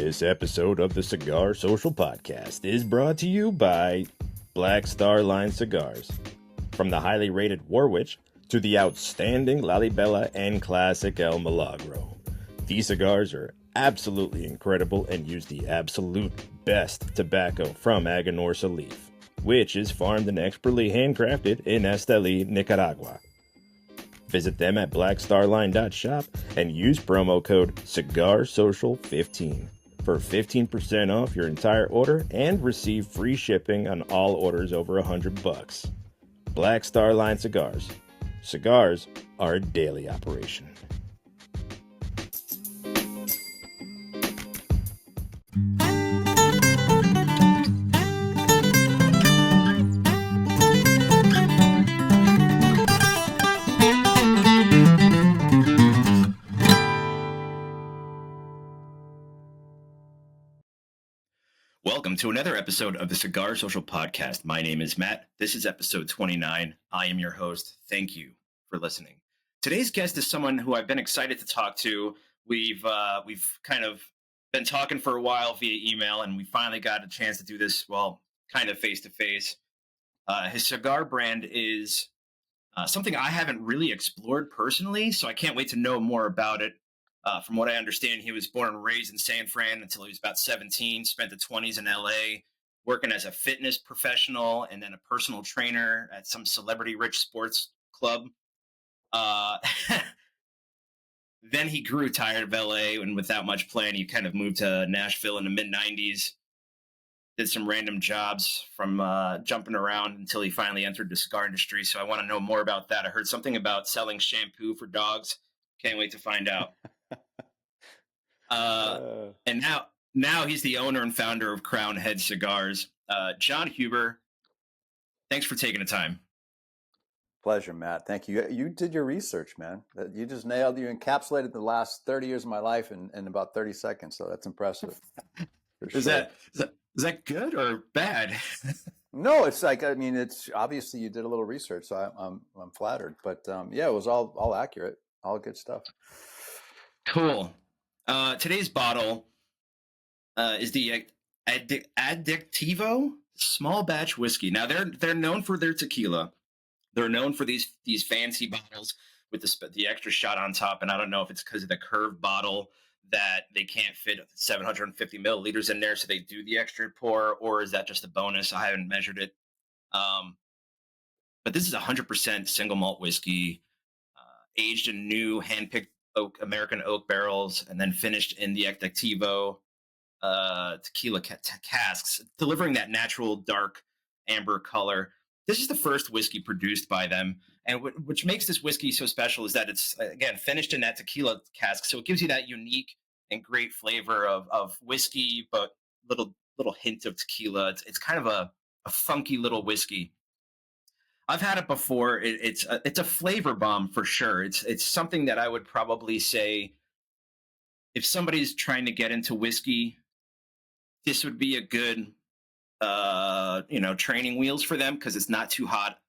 This episode of the Cigar Social Podcast is brought to you by Black Star Line Cigars. From the highly rated Warwich to the outstanding Lalibela and classic El Milagro, these cigars are absolutely incredible and use the absolute best tobacco from Aganorsa leaf, which is farmed and expertly handcrafted in Esteli, Nicaragua. Visit them at blackstarline.shop and use promo code CIGARSOCIAL15 for 15% off your entire order and receive free shipping on all orders over $100. Black Star Line Cigars. Cigars are a daily operation. Welcome to another episode of the Cigar Social Podcast. My name is Matt. This is episode 29. I am your host. Thank you for listening. Today's guest is someone who I've been excited to talk to. We've kind of been talking for a while via email, and we finally got a chance to do this, well, kind of face-to-face. His cigar brand is something I haven't really explored personally, so I can't wait to know more about it. From what I understand, he was born and raised in San Fran until he was about 17, spent the 20s in LA, working as a fitness professional and then a personal trainer at some celebrity rich sports club. Then he grew tired of LA, and without much plan, he kind of moved to Nashville in the mid-90s, did some random jobs from jumping around until he finally entered the cigar industry. So I want to know more about that. I heard something about selling shampoo for dogs. Can't wait to find out. And now he's the owner and founder of Crown Head Cigars. Jon Huber, thanks for taking the time. Pleasure, Matt. Thank you. You did your research, man. You just nailed. You encapsulated the last 30 years of my life in about 30 seconds. So that's impressive. Is that good or bad? No, it's like, I mean, it's obviously you did a little research, so I'm flattered. But yeah, it was all accurate, all good stuff. Cool. Today's bottle is the Adictivo small batch whiskey. Now they're known for their tequila. They're known for these fancy bottles with the extra shot on top. And I don't know if it's because of the curved bottle that they can't fit 750 milliliters in there, so they do the extra pour, or is that just a bonus? I haven't measured it. But this is 100% single malt whiskey, aged in new hand-picked American oak barrels, and then finished in the Adictivo tequila casks, delivering that natural dark amber color. This is the first whiskey produced by them, and which makes this whiskey so special is that it's, again, finished in that tequila cask, so it gives you that unique and great flavor of whiskey, but little hint of tequila. It's kind of a funky little whiskey. I've had it before. It's a flavor bomb for sure. It's something that I would probably say, if somebody's trying to get into whiskey, this would be a good training wheels for them, because it's not too hot.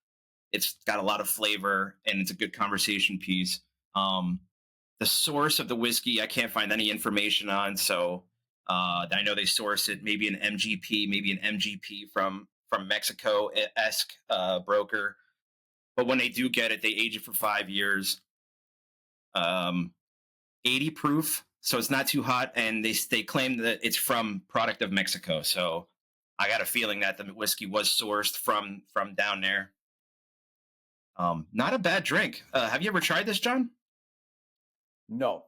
It's got a lot of flavor, and it's a good conversation piece. The source of the whiskey, I can't find any information on. So I know they source it, maybe an MGP from Mexico-esque broker. But when they do get it, they age it for 5 years. 80 proof, so it's not too hot, and they claim that it's from product of Mexico. So I got a feeling that the whiskey was sourced from down there. Not a bad drink. Have you ever tried this, Jon? No.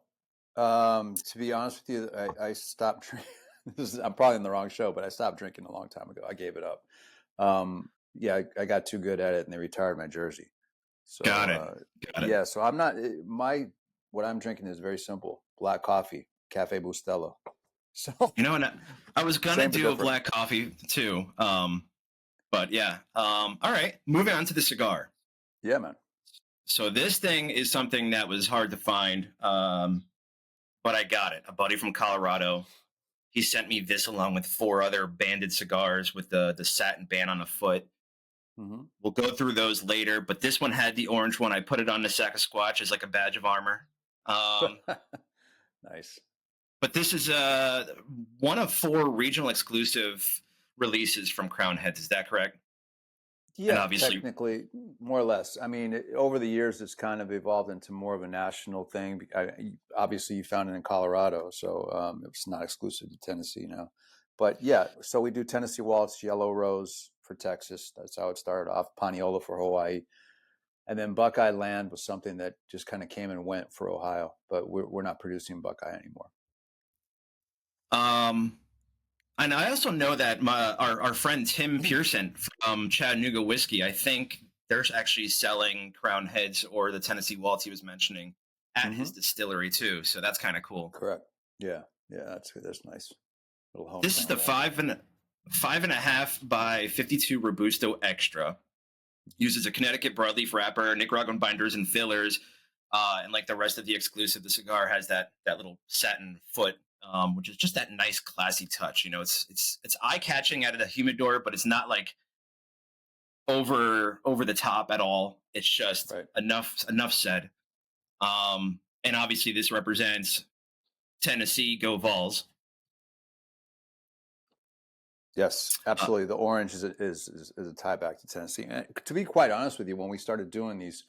To be honest with you, I stopped drinking. I'm probably in the wrong show, but I stopped drinking a long time ago. I gave it up. Yeah, I got too good at it, and they retired my jersey. So, Got it. Yeah, so I'm not what I'm drinking is very simple: black coffee, Cafe Bustelo. So and I was gonna do a black coffee too. But yeah. All right, moving on to the cigar. Yeah, man. So this thing is something that was hard to find, but I got it. A buddy from Colorado, he sent me this along with 4 other banded cigars with the satin band on the foot. Mm-hmm. We'll go through those later, but this one had the orange one. I put it on the sack of Squatch as like a badge of armor. Nice. But this is one of four regional exclusive releases from Crown Heads. Is that correct? And Yeah, obviously, technically, more or less. I mean, over the years, it's kind of evolved into more of a national thing. Obviously, you found it in Colorado, so it's not exclusive to Tennessee now. But yeah, so we do Tennessee Waltz, Yellow Rose for Texas. That's how it started off. Paniola for Hawaii, and then Buckeye Land was something that just kind of came and went for Ohio. But we're not producing Buckeye anymore. um, and I also know that our friend Tim Pearson from Chattanooga Whiskey, I think they're actually selling Crown Heads or the Tennessee Waltz he was mentioning at his distillery too. So that's kind of cool. Correct. Yeah, yeah, that's nice. Little This is hometown the love. 5.5 by 52 Robusto Extra. Uses a Connecticut broadleaf wrapper, Nicaraguan binders and fillers, and like the rest of the exclusive, the cigar has that little satin foot, which is just that nice, classy touch. You know, it's eye catching out of the humidor, but it's not like over the top at all. It's just Right. enough said. And obviously, this represents Tennessee. Go Vols. Yes, absolutely. The orange is a tie back to Tennessee. And to be quite honest with you, when we started doing these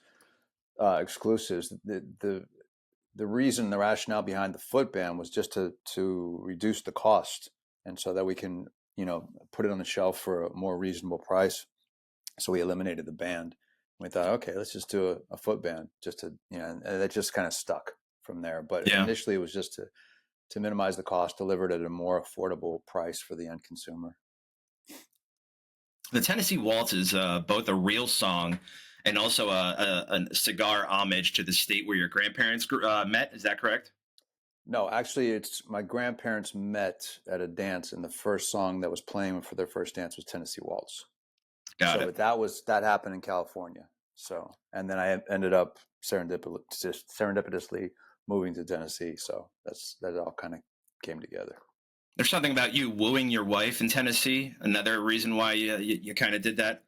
exclusives, the reason, the rationale behind the foot band was just to reduce the cost, and so that we can put it on the shelf for a more reasonable price. So we eliminated the band. We thought, okay, let's just do a foot band, just to and that just kind of stuck from there. But Yeah. initially, it was just to minimize the cost, delivered at a more affordable price for the end consumer. The Tennessee Waltz is both a real song and also a cigar homage to the state where your grandparents met. Is that correct? No, actually, it's my grandparents met at a dance, and the first song that was playing for their first dance was Tennessee Waltz. Got So, it. but that happened in California. So, and then I ended up serendipitously moving to Tennessee. So that all kind of came together. There's something about you wooing your wife in Tennessee. Another reason why you kind of did that.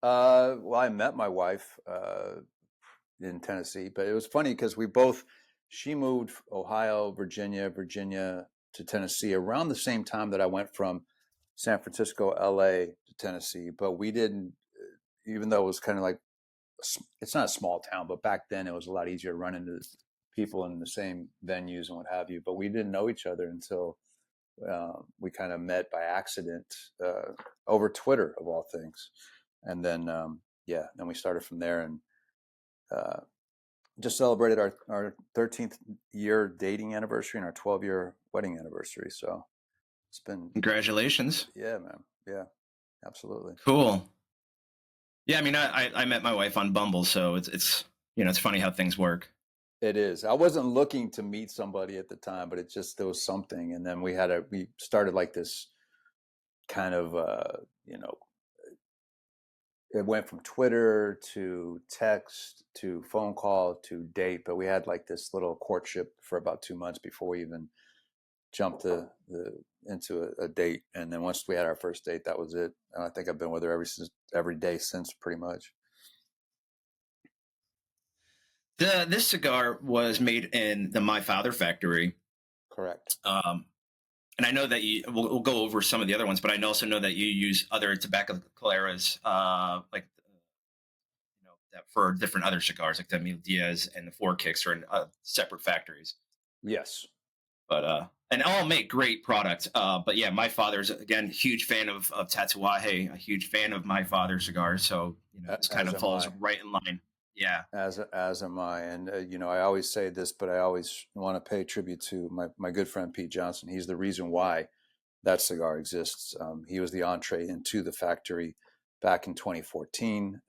Well, I met my wife in Tennessee, but it was funny because she moved Ohio, Virginia to Tennessee around the same time that I went from San Francisco, LA to Tennessee. But we didn't, even though it was kind of like, it's not a small town, but back then it was a lot easier to run into people in the same venues and what have you. But we didn't know each other until we kind of met by accident over Twitter, of all things. And then, then we started from there and just celebrated our 13th year dating anniversary and our 12-year wedding anniversary. So it's been, Congratulations. yeah, man. Yeah, absolutely. Cool. Yeah, I mean, I met my wife on Bumble, so it's it's funny how things work. It is. I wasn't looking to meet somebody at the time, but there was something. And then we started like this kind of, it went from Twitter to text to phone call to date, but we had like this little courtship for about 2 months before we even jumped into a date. And then once we had our first date, that was it. And I think I've been with her every day since, pretty much. This cigar was made in the My Father factory. Correct. And I know that we'll go over some of the other ones, but I also know that you use other tobacco caleras, like that for different other cigars, like the Mil Diaz and the Four Kicks, are in separate factories. Yes. But and all make great products. But yeah, my father's again huge fan of Tatuaje, a huge fan of My Father cigars. So this kind of falls right in line. Yeah. As am I. And, I always say this, but I always want to pay tribute to my good friend, Pete Johnson. He's the reason why that cigar exists. He was the entree into the factory back in 2014.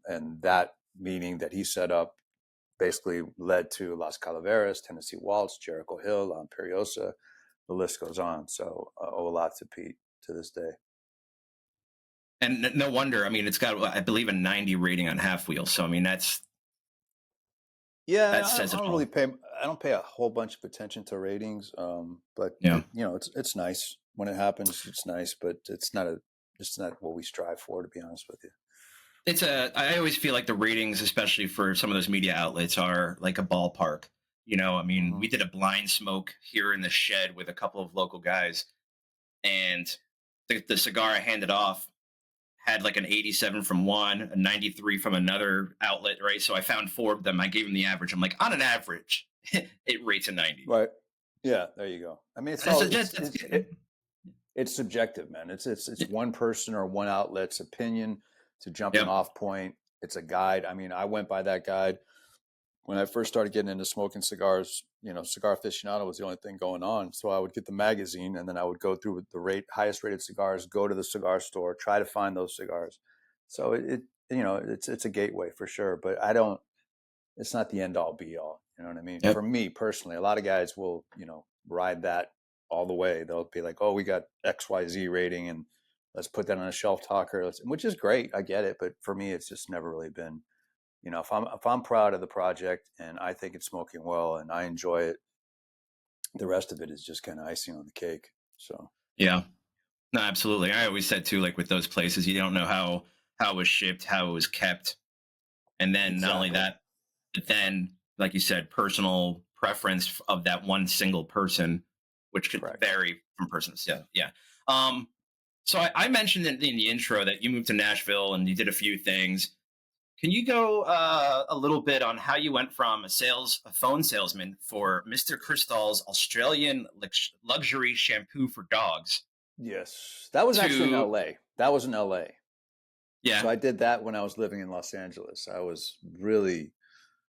And that meeting that he set up basically led to Las Calaveras, Tennessee Waltz, Jericho Hill, La Imperiosa. The list goes on. So I owe a lot to Pete to this day. And no wonder. I mean, it's got, I believe, a 90 rating on Half Wheel. So I mean, that says it all. I don't pay a whole bunch of attention to ratings, but Yeah, it's nice when it happens. It's nice, but it's not what we strive for, to be honest with you. I always feel like the ratings, especially for some of those media outlets, are like a ballpark. I mean, Hmm. we did a blind smoke here in the shed with a couple of local guys, and the cigar I handed off had like an 87 from one, a 93 from another outlet, right? So I found four of them. I gave them the average. I'm like, on an average, it rates a 90. Right. Yeah. There you go. I mean, it's And all that's good. it's subjective, man. It's one person or one outlet's opinion. It's a jumping Yep. off point. It's a guide. I mean, I went by that guide when I first started getting into smoking cigars. Cigar aficionado was the only thing going on. So I would get the magazine, and then I would go through the highest rated cigars, go to the cigar store, try to find those cigars. So it's a gateway for sure. But I don't. It's not the end all be all. You know what I mean? For Yep. me personally, a lot of guys will ride that all the way. They'll be like, "Oh, we got XYZ rating, and let's put that on a shelf talker," which is great. I get it, but for me, it's just never really been. If I'm proud of the project and I think it's smoking well and I enjoy it, the rest of it is just kind of icing on the cake. So Yeah. No, absolutely. I always said too, like with those places, you don't know how it was shipped, how it was kept, and then not only exactly that, but then, like you said, personal preference of that one single person, which could correct. vary from person. Yeah, yeah. Um, so I mentioned in the intro that you moved to Nashville and you did a few things. Can you go a little bit on how you went from a phone salesman for Mr. Crystal's Australian luxury shampoo for dogs Yes, that was actually in to LA. That was in LA. yeah, So I did that when I was living in Los Angeles. I was really,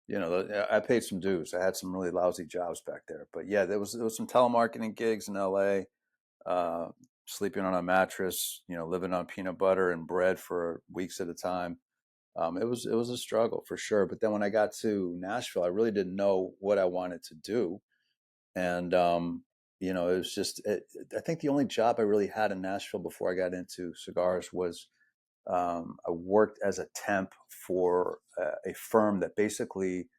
I paid some dues. I had some really lousy jobs back there. But yeah, there was some telemarketing gigs in LA. Uh, Sleeping on a mattress, living on peanut butter and bread for weeks at a time. It was a struggle for sure. But then when I got to Nashville, I really didn't know what I wanted to do, and it was just. I think the only job I really had in Nashville before I got into cigars was I worked as a temp for a firm that basically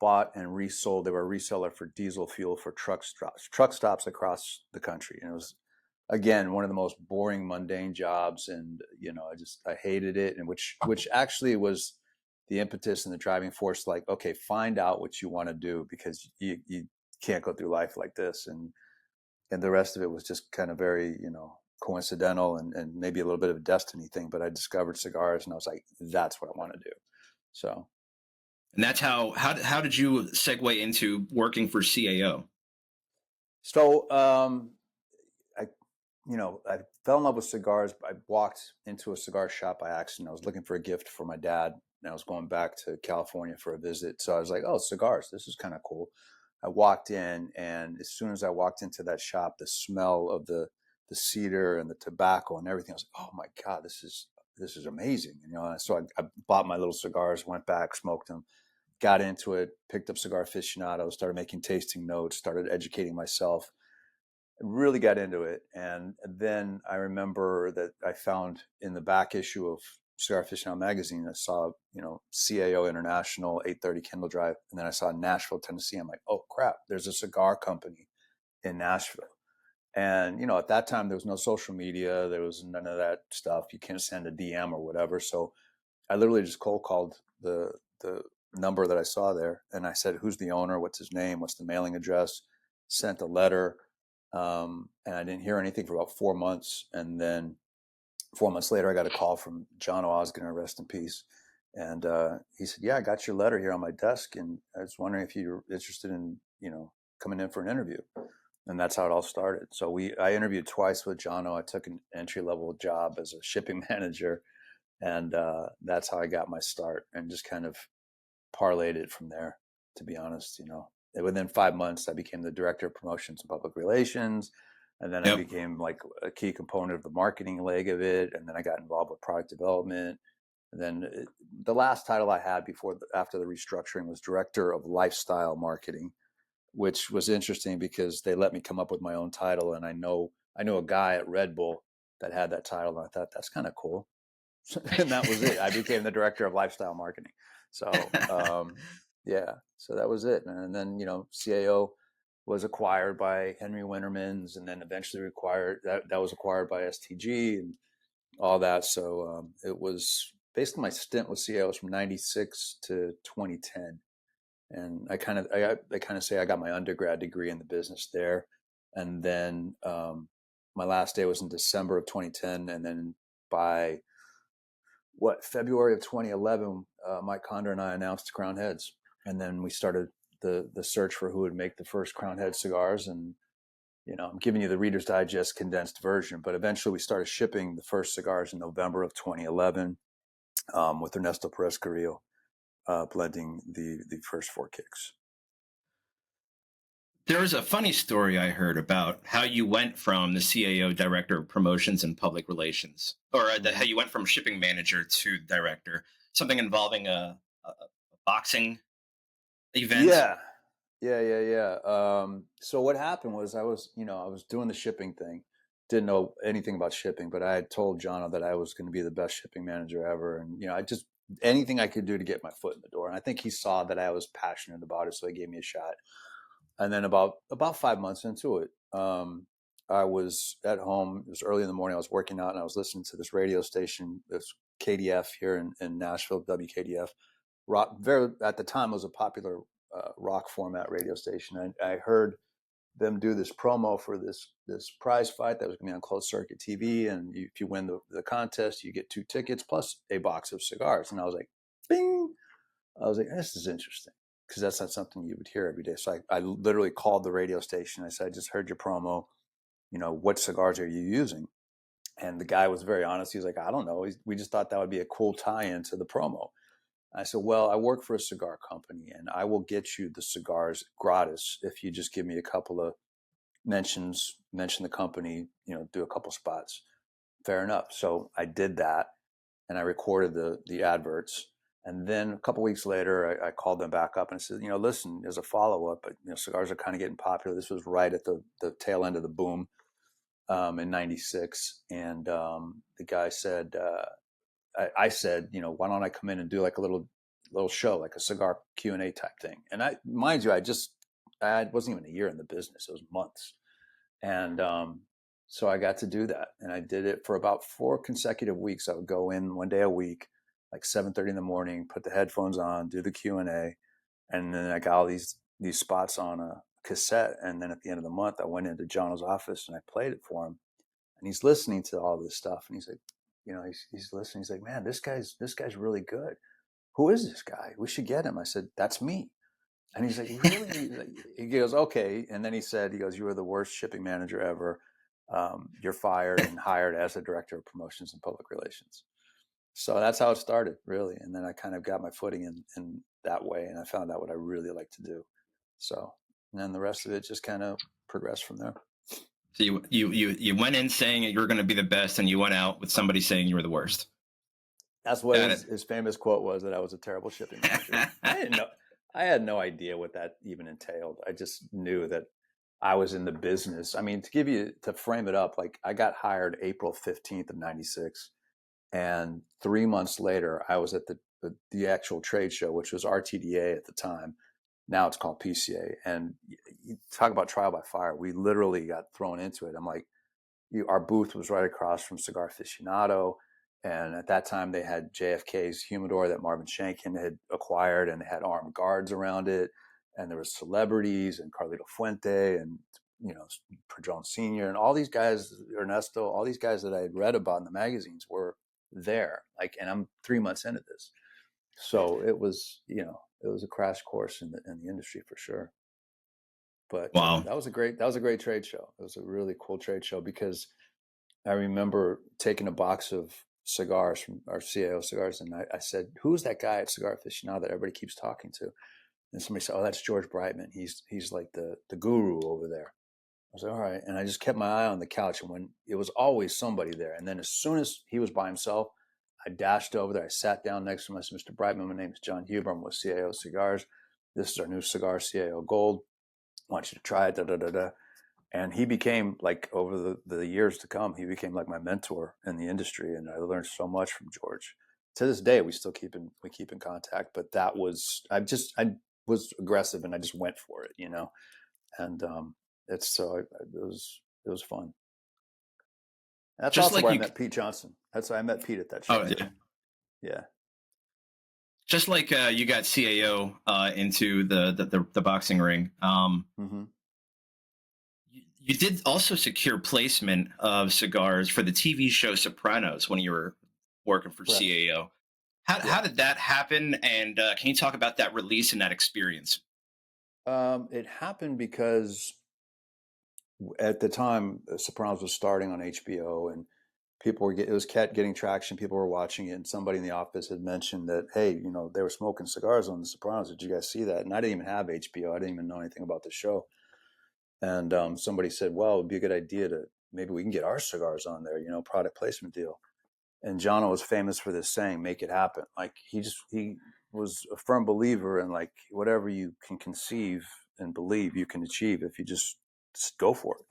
bought and resold. They were a reseller for diesel fuel for truck stops across the country, and it was again one of the most boring, mundane jobs. And I hated it, and which actually was the impetus and the driving force. Like, okay, find out what you want to do because you can't go through life like this. And the rest of it was just kind of very coincidental and maybe a little bit of a destiny thing. But I discovered cigars, and I was like, that's what I want to do. So. and that's how did you segue into working for CAO? So I I fell in love with cigars. I walked into a cigar shop by accident. I was looking for a gift for my dad, and I was going back to California for a visit. So I was like, "Oh, cigars! This is kind of cool." I walked in, and as soon as I walked into that shop, the smell of the cedar and the tobacco and everything, I was like, "Oh my god, this is amazing!" So I bought my little cigars, went back, smoked them, got into it, picked up Cigar Aficionado, started making tasting notes, started educating myself, really got into it. And then I remember that I found in the back issue of Cigar Aficionado magazine, I saw, CAO International, 830 Kendall Drive. And then I saw Nashville, Tennessee. I'm like, oh crap, there's a cigar company in Nashville. And, at that time, there was no social media. There was none of that stuff. You can't send a DM or whatever. So I literally just cold called the number that I saw there. And I said, who's the owner? What's his name? What's the mailing address? Sent a letter. And I didn't hear anything for about 4 months. And then 4 months later, I got a call from John Osgood, rest in peace. And he said, yeah, I got your letter here on my desk. And I was wondering if you're interested in, coming in for an interview. And that's how it all started. So I interviewed twice with Jono. I took an entry level job as a shipping manager. And that's how I got my start, and just kind of parlayed it from there, to be honest. And within 5 months, I became the director of promotions and public relations. And then I Yep. became like a key component of the marketing leg of it. And then I got involved with product development. And then the last title I had after the restructuring was director of lifestyle marketing, which was interesting because they let me come up with my own title. And I knew a guy at Red Bull that had that title. And I thought, that's kind of cool. And that was it. I became the director of lifestyle marketing. So yeah, so that was it. And then CAO was acquired by Henry Winterman's, and then eventually that was acquired by STG and all that. So it was basically my stint with CAO was from '96 to 2010. And I kind of say I got my undergrad degree in the business there, and then my last day was in December of 2010, and then by February of 2011, Mike Condor and I announced Crown Heads, and then we started the search for who would make the first Crown Head cigars. And I'm giving you the Reader's Digest condensed version, but eventually we started shipping the first cigars in November of 2011 with Ernesto Perez Carrillo blending the first four kicks. There was a funny story I heard about how you went from the CAO, director of promotions and public relations, or how you went from shipping manager to director. Something involving a boxing event. Yeah, yeah. So what happened was I was doing the shipping thing. Didn't know anything about shipping, but I had told Jono that I was going to be the best shipping manager ever, and I just anything I could do to get my foot in the door. And I think he saw that I was passionate about it, so he gave me a shot. And then about 5 months into it, I was at home. It was early in the morning. I was working out, and I was listening to this radio station, this KDF here in Nashville, WKDF. Rock, very at the time, was a popular rock format radio station. And I heard them do this promo for this prize fight that was going to be on closed circuit TV, and if you win the contest, you get 2 tickets plus a box of cigars. And I was like, bing! I was like, this is interesting, because that's not something you would hear every day. So I literally called the radio station. I said, I just heard your promo. What cigars are you using? And the guy was very honest. He was like, I don't know. We just thought that would be a cool tie-in to the promo. I said, well, I work for a cigar company, and I will get you the cigars gratis if you just give me a couple of mention the company, do a couple spots. Fair enough. So I did that, and I recorded the adverts. And then a couple of weeks later, I called them back up and I said, listen, as a follow-up, but cigars are kind of getting popular. This was right at the tail end of the boom in '96. And the guy said, I said, why don't I come in and do like a little show, like a cigar Q&A type thing. And mind you, I wasn't even a year in the business. It was months. And so I got to do that. And I did it for about 4 consecutive weeks. I would go in one day a week, like 7:30 in the morning, put the headphones on, do the Q&A. And then I got all these spots on a cassette. And then at the end of the month, I went into Jono's office and I played it for him. And he's listening to all this stuff. And he's like, he's listening. He's like, man, this guy's really good. Who is this guy? We should get him. I said, that's me. And he's like, really? He goes, okay. And then he goes, you are the worst shipping manager ever. You're fired and hired as the director of promotions and public relations. So that's how it started, really. And then I kind of got my footing in that way, and I found out what I really like to do. So, and then the rest of it just kind of progressed from there. So you went in saying you were going to be the best, and you went out with somebody saying you were the worst. That's what his famous quote was, that I was a terrible shipping manager. I had no idea what that even entailed. I just knew that I was in the business. I mean, to frame it up, like I got hired April 15th of '96. And 3 months later, I was at the actual trade show, which was RTDA at the time. Now it's called PCA. And you talk about trial by fire. We literally got thrown into it. I'm like, our booth was right across from Cigar Aficionado. And at that time, they had JFK's humidor that Marvin Shankin had acquired, and they had armed guards around it. And there was celebrities and Carlito Fuente and, Padron Sr. and all these guys, Ernesto, all these guys that I had read about in the magazines were there. And I'm 3 months into this. So it was, it was a crash course in the industry for sure. But wow, that was a great trade show. It was a really cool trade show, because I remember taking a box of cigars from our CAO cigars, and I said, who's that guy at Cigar Aficionado that everybody keeps talking to? And somebody said, oh, that's George Brightman. He's like the guru over there. I was like, all right. And I just kept my eye on the couch, and when it was always somebody there. And then as soon as he was by himself, I dashed over there. I sat down next to him. I said, Mr. Brightman, my name is Jon Huber. I'm with CAO Cigars. This is our new cigar, CAO Gold. I want you to try it. Da, da, da, da. And he became, like, over the years to come, he became like my mentor in the industry. And I learned so much from George. To this day, we keep in contact. But I was aggressive, and I just went for it, And it was fun. That's just also like where I met Pete Johnson. I met Pete at that show. Oh yeah. Yeah. just like you got CAO into the boxing ring. Hmm. You did also secure placement of cigars for the TV show Sopranos when you were working for Right. CAO. Yeah. How did that happen? And can you talk about that release and that experience? It happened because at the time, Sopranos was starting on HBO, and people were it was kept getting traction. People were watching it, and somebody in the office had mentioned that, hey, they were smoking cigars on The Sopranos. Did you guys see that? And I didn't even have HBO. I didn't even know anything about the show. And somebody said, well, it'd be a good idea to maybe we can get our cigars on there. Product placement deal. And Jono was famous for this saying, "Make it happen." Like he was a firm believer in like whatever you can conceive and believe you can achieve if you just go for it.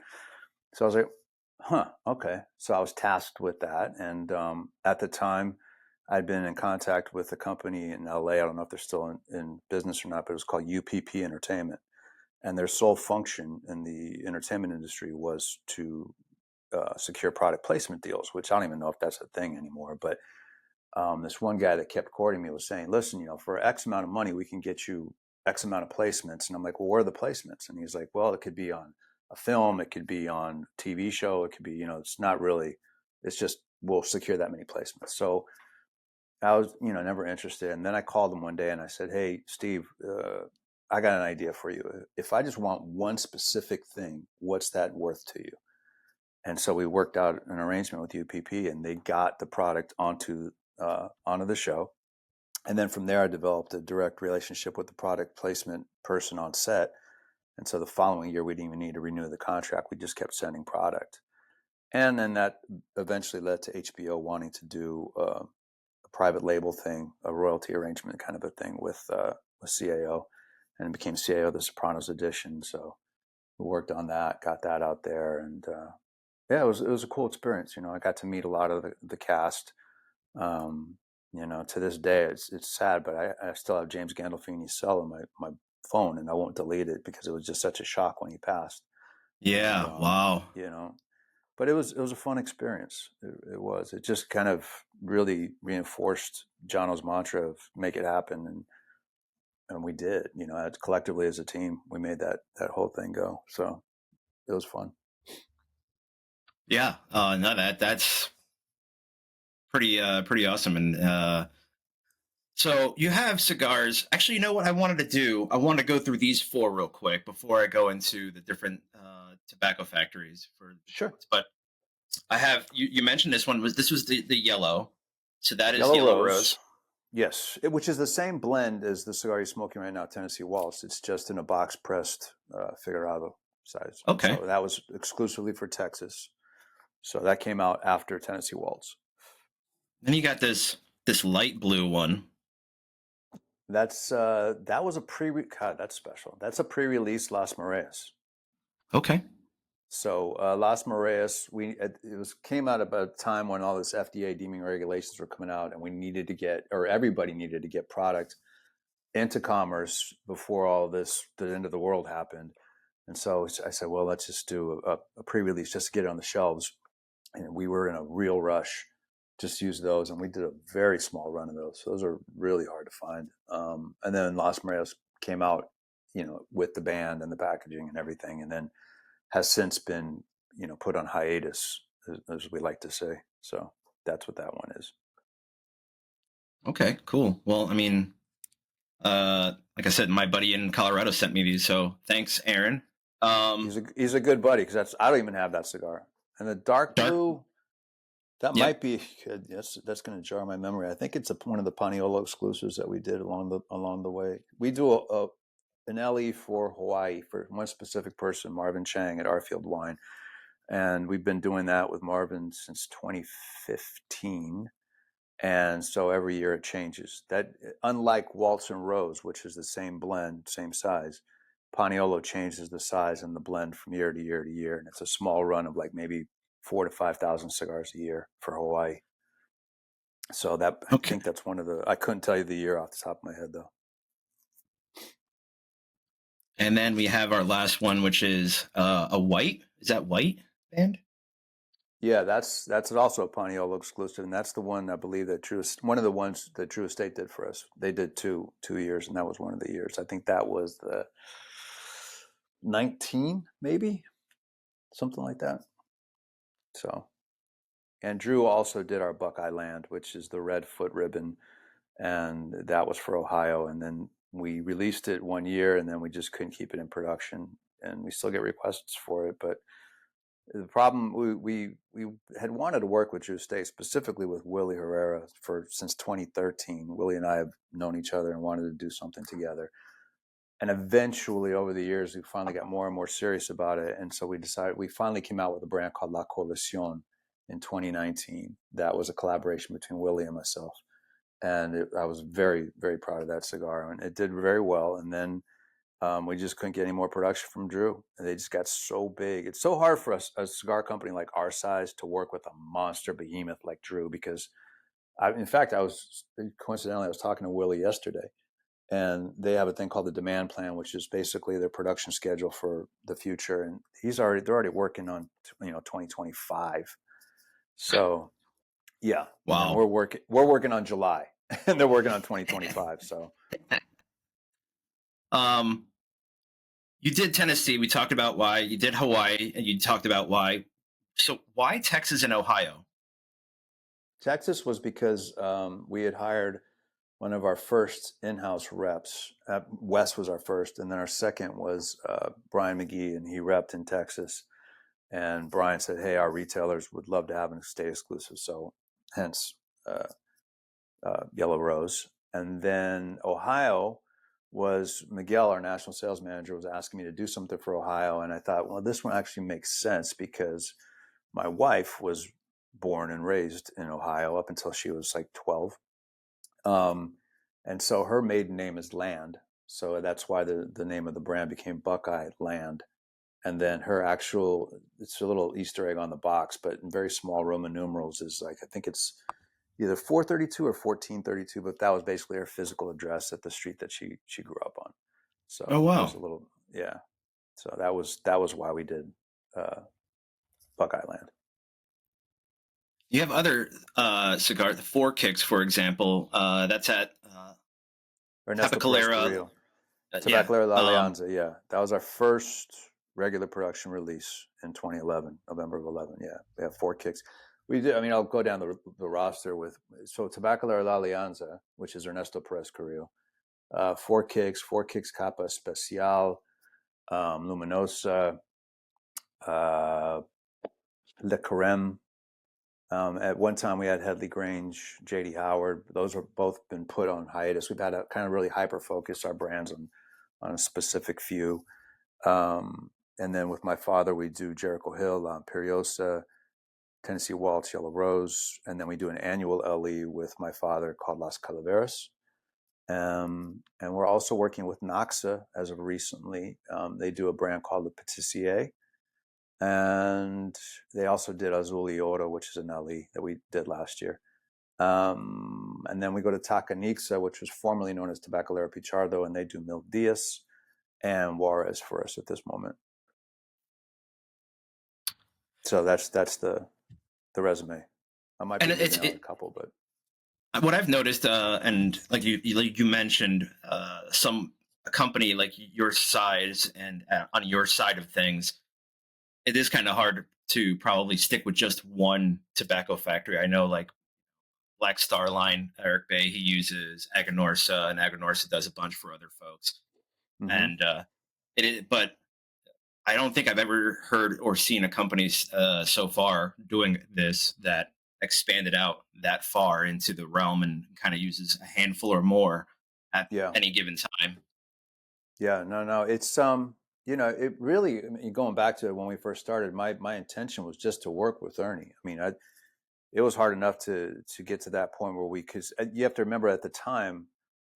So I was like, huh, okay. So I was tasked with that. And at the time, I'd been in contact with a company in LA. I don't know if they're still in business or not, but it was called UPP Entertainment. And their sole function in the entertainment industry was to secure product placement deals, which I don't even know if that's a thing anymore. But this one guy that kept courting me was saying, listen, for X amount of money, we can get you X amount of placements. And I'm like, well, where are the placements? And he's like, well, it could be on a film, it could be on a TV show, it could be, it's not really, it's just, we'll secure that many placements. So I was, never interested. And then I called him one day and I said, hey, Steve, I got an idea for you. If I just want one specific thing, what's that worth to you? And so we worked out an arrangement with UPP, and they got the product onto the show. And then from there, I developed a direct relationship with the product placement person on set. And so the following year, we didn't even need to renew the contract. We just kept sending product. And then that eventually led to HBO wanting to do a private label thing, a royalty arrangement kind of a thing with CAO, and it became CAO The Sopranos Edition. So we worked on that, got that out there, and yeah, it was a cool experience. I got to meet a lot of the cast. Um, to this day, it's sad, but I still have James Gandolfini's cell on my phone, and I won't delete it because it was just such a shock when he passed. And Yeah. Wow. but it was a fun experience. It was. It just kind of really reinforced Jono's mantra of make it happen, and we did. Collectively as a team, we made that whole thing go. So it was fun. Yeah. No, that's pretty awesome. And so you have cigars. Actually, you know what I wanted to do? I want to go through these four real quick before I go into the different tobacco factories for the Sure. joints. But I have you mentioned this was the yellow, so that is Yellow yellow Rose. rose. Yes, which is the same blend as the cigar you're smoking right now, Tennessee Waltz. It's just in a box pressed Figurado size. Okay. So that was exclusively for Texas. So that came out after Tennessee Waltz. Then you got this light blue one. That was a God, that's special. That's a pre-release Las Mareas. Okay. So Las Mareas, came out about a time when all this FDA deeming regulations were coming out, and we needed to get, or everybody needed to get product into commerce before all this, the end of the world happened. And so I said, well, let's just do a pre-release just to get it on the shelves. And we were in a real rush, just use those. And we did a very small run of those. So those are really hard to find. And then Las Marias came out, with the band and the packaging and everything. And then has since been, put on hiatus, as we like to say. So that's what that one is. Okay. Cool. Well, I mean, like I said, my buddy in Colorado sent me these, so thanks, Aaron. He's a good buddy because I don't even have that cigar. And the dark Dark. blue, that Yep. might be good. That's going to jar my memory. I think it's one of the Paniolo exclusives that we did along the way. We do an LE for Hawaii for one specific person, Marvin Chang at Arfield Wine, and we've been doing that with Marvin since 2015. And so every year it changes. That unlike Waltz and Rose, which is the same blend, same size, Paniolo changes the size and the blend from year to year to year, and it's a small run of like maybe 4,000 to 5,000 cigars a year for Hawaii. So I Okay. think that's one of the. I couldn't tell you the year off the top of my head though. And then we have our last one, which is a white. Is that white band? Yeah, that's also a Paniolo exclusive, and that's the one I believe that one of the ones that True Estate did for us. They did 2 years, and that was one of the years. I think that was the 19, maybe something like that. So, and Drew also did our Buckeye Land, which is the red foot ribbon, and that was for Ohio. And then we released it 1 year, and then we just couldn't keep it in production, and we still get requests for it, but the problem we had wanted to work with Drew Estate, specifically with Willie Herrera, for since 2013. Willie and I have known each other and wanted to do something together. And eventually, over the years, we finally got more and more serious about it. And so we finally came out with a brand called La Coalición in 2019. That was a collaboration between Willie and myself. And I was very, very proud of that cigar. And it did very well. And then we just couldn't get any more production from Drew. And they just got so big. It's so hard for us, a cigar company like our size, to work with a monster behemoth like Drew, because in fact, I was talking to Willie yesterday, and they have a thing called the demand plan, which is basically their production schedule for the future. And they're already working on, 2025. So yeah. And Wow. we're working on July and they're working on 2025. So Um, you did Tennessee. We talked about why. You did Hawaii, and you talked about why. So why Texas and Ohio? Texas was because we had hired one of our first in-house reps. Wes was our first, and then our second was Brian McGee, and he repped in Texas. And Brian said, "Hey, our retailers would love to have an state exclusive," so hence Yellow Rose. And then Ohio was Miguel, our national sales manager, was asking me to do something for Ohio, and I thought, well, this one actually makes sense because my wife was born and raised in Ohio up until she was like 12. And so her maiden name is Land. So that's why the name of the brand became Buckeye Land. And then her it's a little Easter egg on the box, but in very small Roman numerals is like, I think it's either 432 or 1432, but that was basically her physical address at the street that she grew up on. Oh So it was wow. a little, yeah. So that was why we did Buckeye Land. You have other cigar, the Four Kicks, for example. That's at Ernesto Perez Tabacalera. Carrillo. Yeah. Tabacalera La Alianza, yeah. That was our first regular production release in 2011, November of 11. Yeah, we have Four Kicks. We did. I mean, I'll go down the roster with Tabacalera La Alianza, which is Ernesto Perez Carrillo. Four Kicks Capa Especial, Luminosa, Le Carême. At one time, we had Headley Grange, J.D. Howard. Those have both been put on hiatus. We've had to kind of really hyper-focus our brands on a specific few. And then with my father, we do Jericho Hill, La Imperiosa, Tennessee Waltz, Yellow Rose. And then we do an annual LE with my father called Las Calaveras. And we're also working with Noxa as of recently. They do a brand called the Patissier. And they also did Azul y Oro, which is an LE that we did last year. And then we go to Tacanixa, which was formerly known as Tabacalera Pichardo, and they do Mil Diaz and Juarez for us at this moment. So that's the resume. I might be leaving out a couple, but what I've noticed, and like you mentioned, a company like your size and on your side of things, it is kind of hard to probably stick with just one tobacco factory. I know, like Black Star Line, Eric Bay, he uses Aganorsa, and Aganorsa does a bunch for other folks. And but I don't think I've ever heard or seen a company so far doing this that expanded out that far into the realm and kind of uses a handful or more at any given time. Yeah, no, it's it really, I mean, going back to when we first started, my intention was just to work with Ernie. I mean, it was hard enough to get to that point where because you have to remember at the time,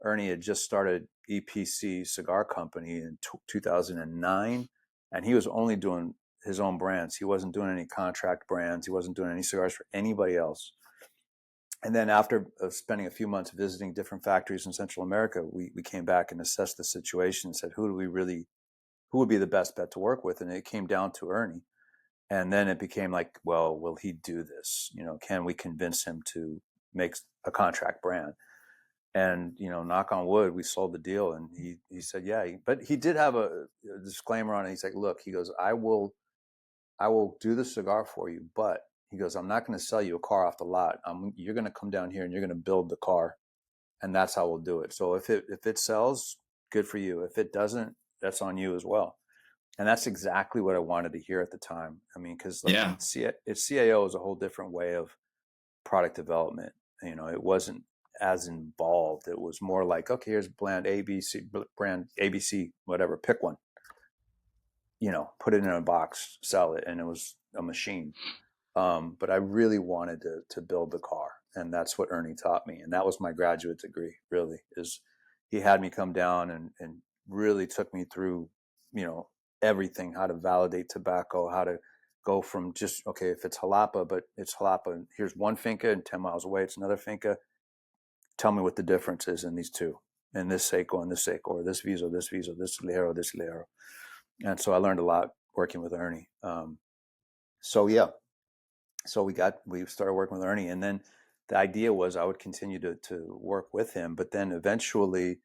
Ernie had just started EPC Cigar Company in 2009, and he was only doing his own brands. He wasn't doing any contract brands. He wasn't doing any cigars for anybody else. And then after spending a few months visiting different factories in Central America, we came back and assessed the situation and said, who would be the best bet to work with? And it came down to Ernie. And then it became like, well, will he do this? Can we convince him to make a contract brand? And knock on wood, we sold the deal, and he said, yeah. But he did have a disclaimer on it. He's like, look, he goes, I will do the cigar for you, but he goes, I'm not going to sell you a car off the lot. You're going to come down here and you're going to build the car, and that's how we'll do it. So if it sells, good for you. If it doesn't, that's on you as well. And that's exactly what I wanted to hear at the time. I mean, because like Yeah. CAO is a whole different way of product development. It wasn't as involved. It was more like, okay, here's brand ABC, whatever, pick one, put it in a box, sell it. And it was a machine. But I really wanted to build the car. And that's what Ernie taught me. And that was my graduate degree, really, is he had me come down and really took me through, everything, how to validate tobacco, how to go from just, okay, if it's Jalapa, but it's Jalapa, here's one finca, and 10 miles away, it's another finca. Tell me what the difference is in these two, in this Seco and this Seco, or this Viso, this Lero, this Lero. And so I learned a lot working with Ernie. So yeah, so we started working with Ernie, and then the idea was I would continue to work with him, but then eventually,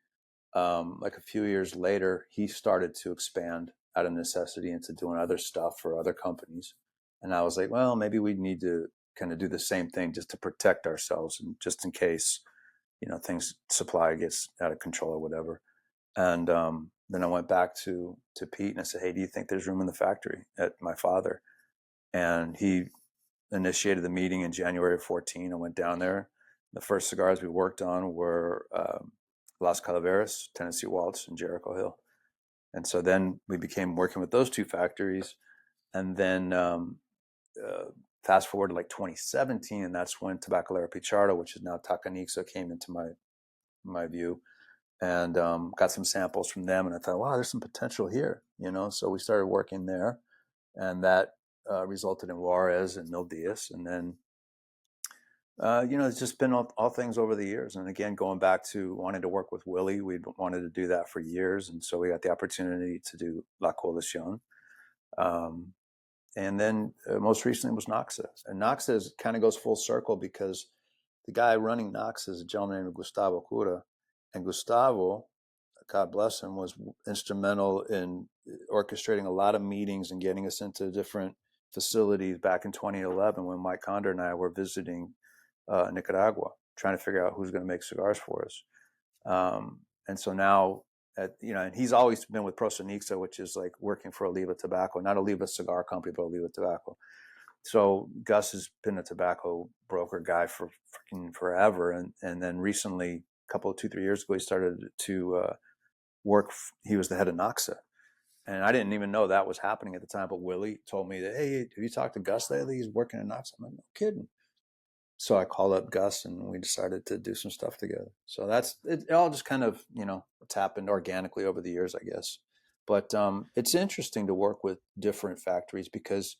like a few years later, he started to expand out of necessity into doing other stuff for other companies. And I was like, well, maybe we need to kind of do the same thing just to protect ourselves, and just in case, things, supply gets out of control or whatever. And then I went back to Pete and I said, hey, do you think there's room in the factory at my father? And he initiated the meeting in January of 14. I went down there. The first cigars we worked on were Las Calaveras, Tennessee Waltz, and Jericho Hill. And so then we became working with those two factories. And then fast forward to like 2017, and that's when Tabacalera Pichardo, which is now Tacanixa, came into my view, and got some samples from them. And I thought, wow, there's some potential here, So we started working there, and that resulted in Juarez and Mil Diaz. And then it's just been all things over the years. And again, going back to wanting to work with Willie, we wanted to do that for years. And so we got the opportunity to do La Coalición. And then most recently was Noxa. And Noxa kind of goes full circle because the guy running Noxa is a gentleman named Gustavo Cura. And Gustavo, God bless him, was instrumental in orchestrating a lot of meetings and getting us into different facilities back in 2011 when Mike Condor and I were visiting Nicaragua, trying to figure out who's going to make cigars for us. And so now, and he's always been with Prosonixa, which is like working for Oliva Tobacco, not Oliva Cigar Company, but Oliva Tobacco. So Gus has been a tobacco broker guy for freaking forever. And then recently, a couple of 2-3 years ago, he started to work. He was the head of Noxa. And I didn't even know that was happening at the time. But Willie told me that, hey, have you talked to Gus lately? He's working at Noxa. I'm like, no kidding. So I called up Gus and we decided to do some stuff together. So that's it. It all just kind of, it's happened organically over the years, I guess. But it's interesting to work with different factories because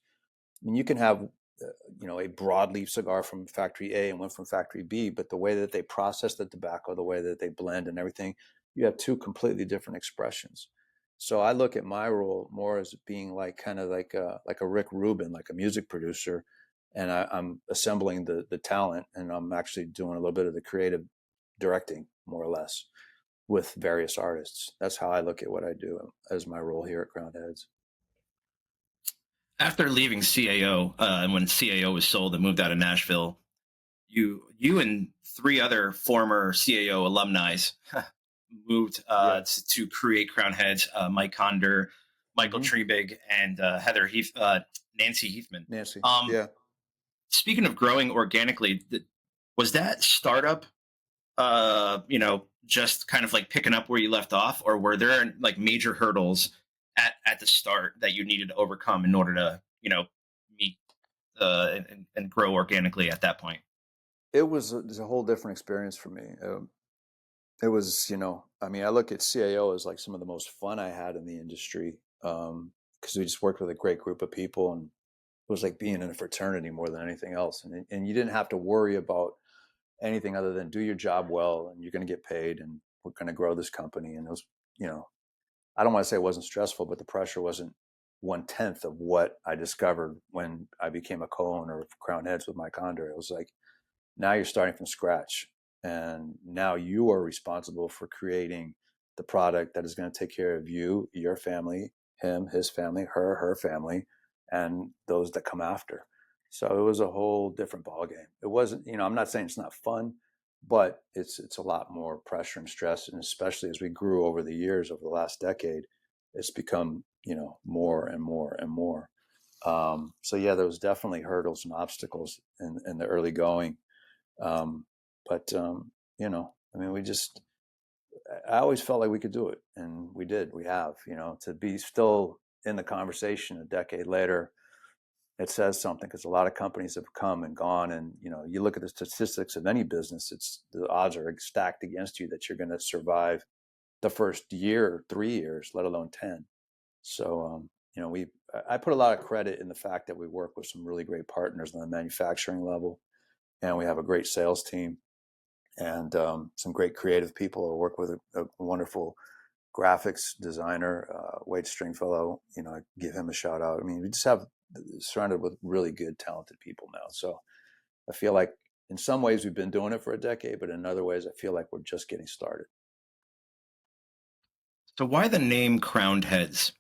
you can have, a broadleaf cigar from factory A and one from factory B, but the way that they process the tobacco, the way that they blend and everything, you have two completely different expressions. So I look at my role more as being like kind of like a Rick Rubin, like a music producer, and I'm assembling the talent, and I'm actually doing a little bit of the creative directing, more or less, with various artists. That's how I look at what I do as my role here at Crowned Heads. After leaving CAO, and when CAO was sold and moved out of Nashville, you and three other former CAO alumni moved Yeah. to create Crown Heads. Mike Condor, Michael Trebig, and Nancy Heathman. Nancy. Um, Yeah. Speaking of growing organically, was that startup, just kind of like picking up where you left off, or were there like major hurdles at the start that you needed to overcome in order to, meet and grow organically at that point? It was a whole different experience for me. It was, I mean, I look at CAO as like some of the most fun I had in the industry because we just worked with a great group of people, and it was like being in a fraternity more than anything else. And you didn't have to worry about anything other than do your job well, and you're going to get paid, and we're going to grow this company. And it was, I don't want to say it wasn't stressful, but the pressure wasn't 1/10 of what I discovered when I became a co-owner of Crown Heads with Mike Onder. It was like, now you're starting from scratch, and now you are responsible for creating the product that is going to take care of you, your family, him, his family, her family, and those that come after. So it was a whole different ballgame. It wasn't, I'm not saying it's not fun, but it's a lot more pressure and stress, and especially as we grew over the years, over the last decade, it's become more and more and more. So yeah, there was definitely hurdles and obstacles in the early going, um, but I mean, I always felt like we could do it, and we did. We have, to be still in the conversation a decade later, it says something, because a lot of companies have come and gone, and you look at the statistics of any business, the odds are stacked against you that you're going to survive the first year, 3 years, let alone 10. So I put a lot of credit in the fact that we work with some really great partners on the manufacturing level, and we have a great sales team, and some great creative people. I work with a wonderful graphics designer, Wade Stringfellow. I give him a shout out. I mean, we just have surrounded with really good, talented people now. So I feel like in some ways we've been doing it for a decade, but in other ways I feel like we're just getting started. So why the name Crowned Heads?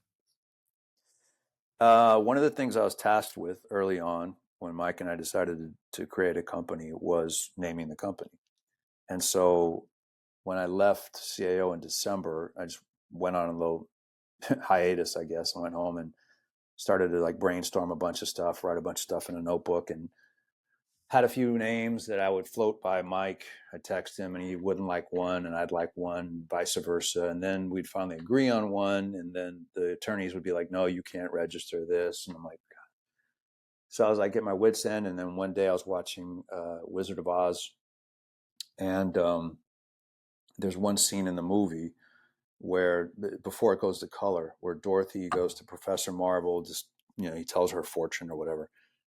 One of the things I was tasked with early on when Mike and I decided to create a company was naming the company. And so when I left CAO in December, I just went on a little hiatus, I guess, and went home and started to like brainstorm a bunch of stuff, write a bunch of stuff in a notebook, and had a few names that I would float by Mike. I'd text him and he wouldn't like one and I'd like one, vice versa. And then we'd finally agree on one. And then the attorneys would be like, no, you can't register this. And I'm like, God. So I was like, at my wit's end. And then one day I was watching Wizard of Oz. And there's one scene in the movie where, before it goes to color, where Dorothy goes to Professor Marvel, just, he tells her fortune or whatever.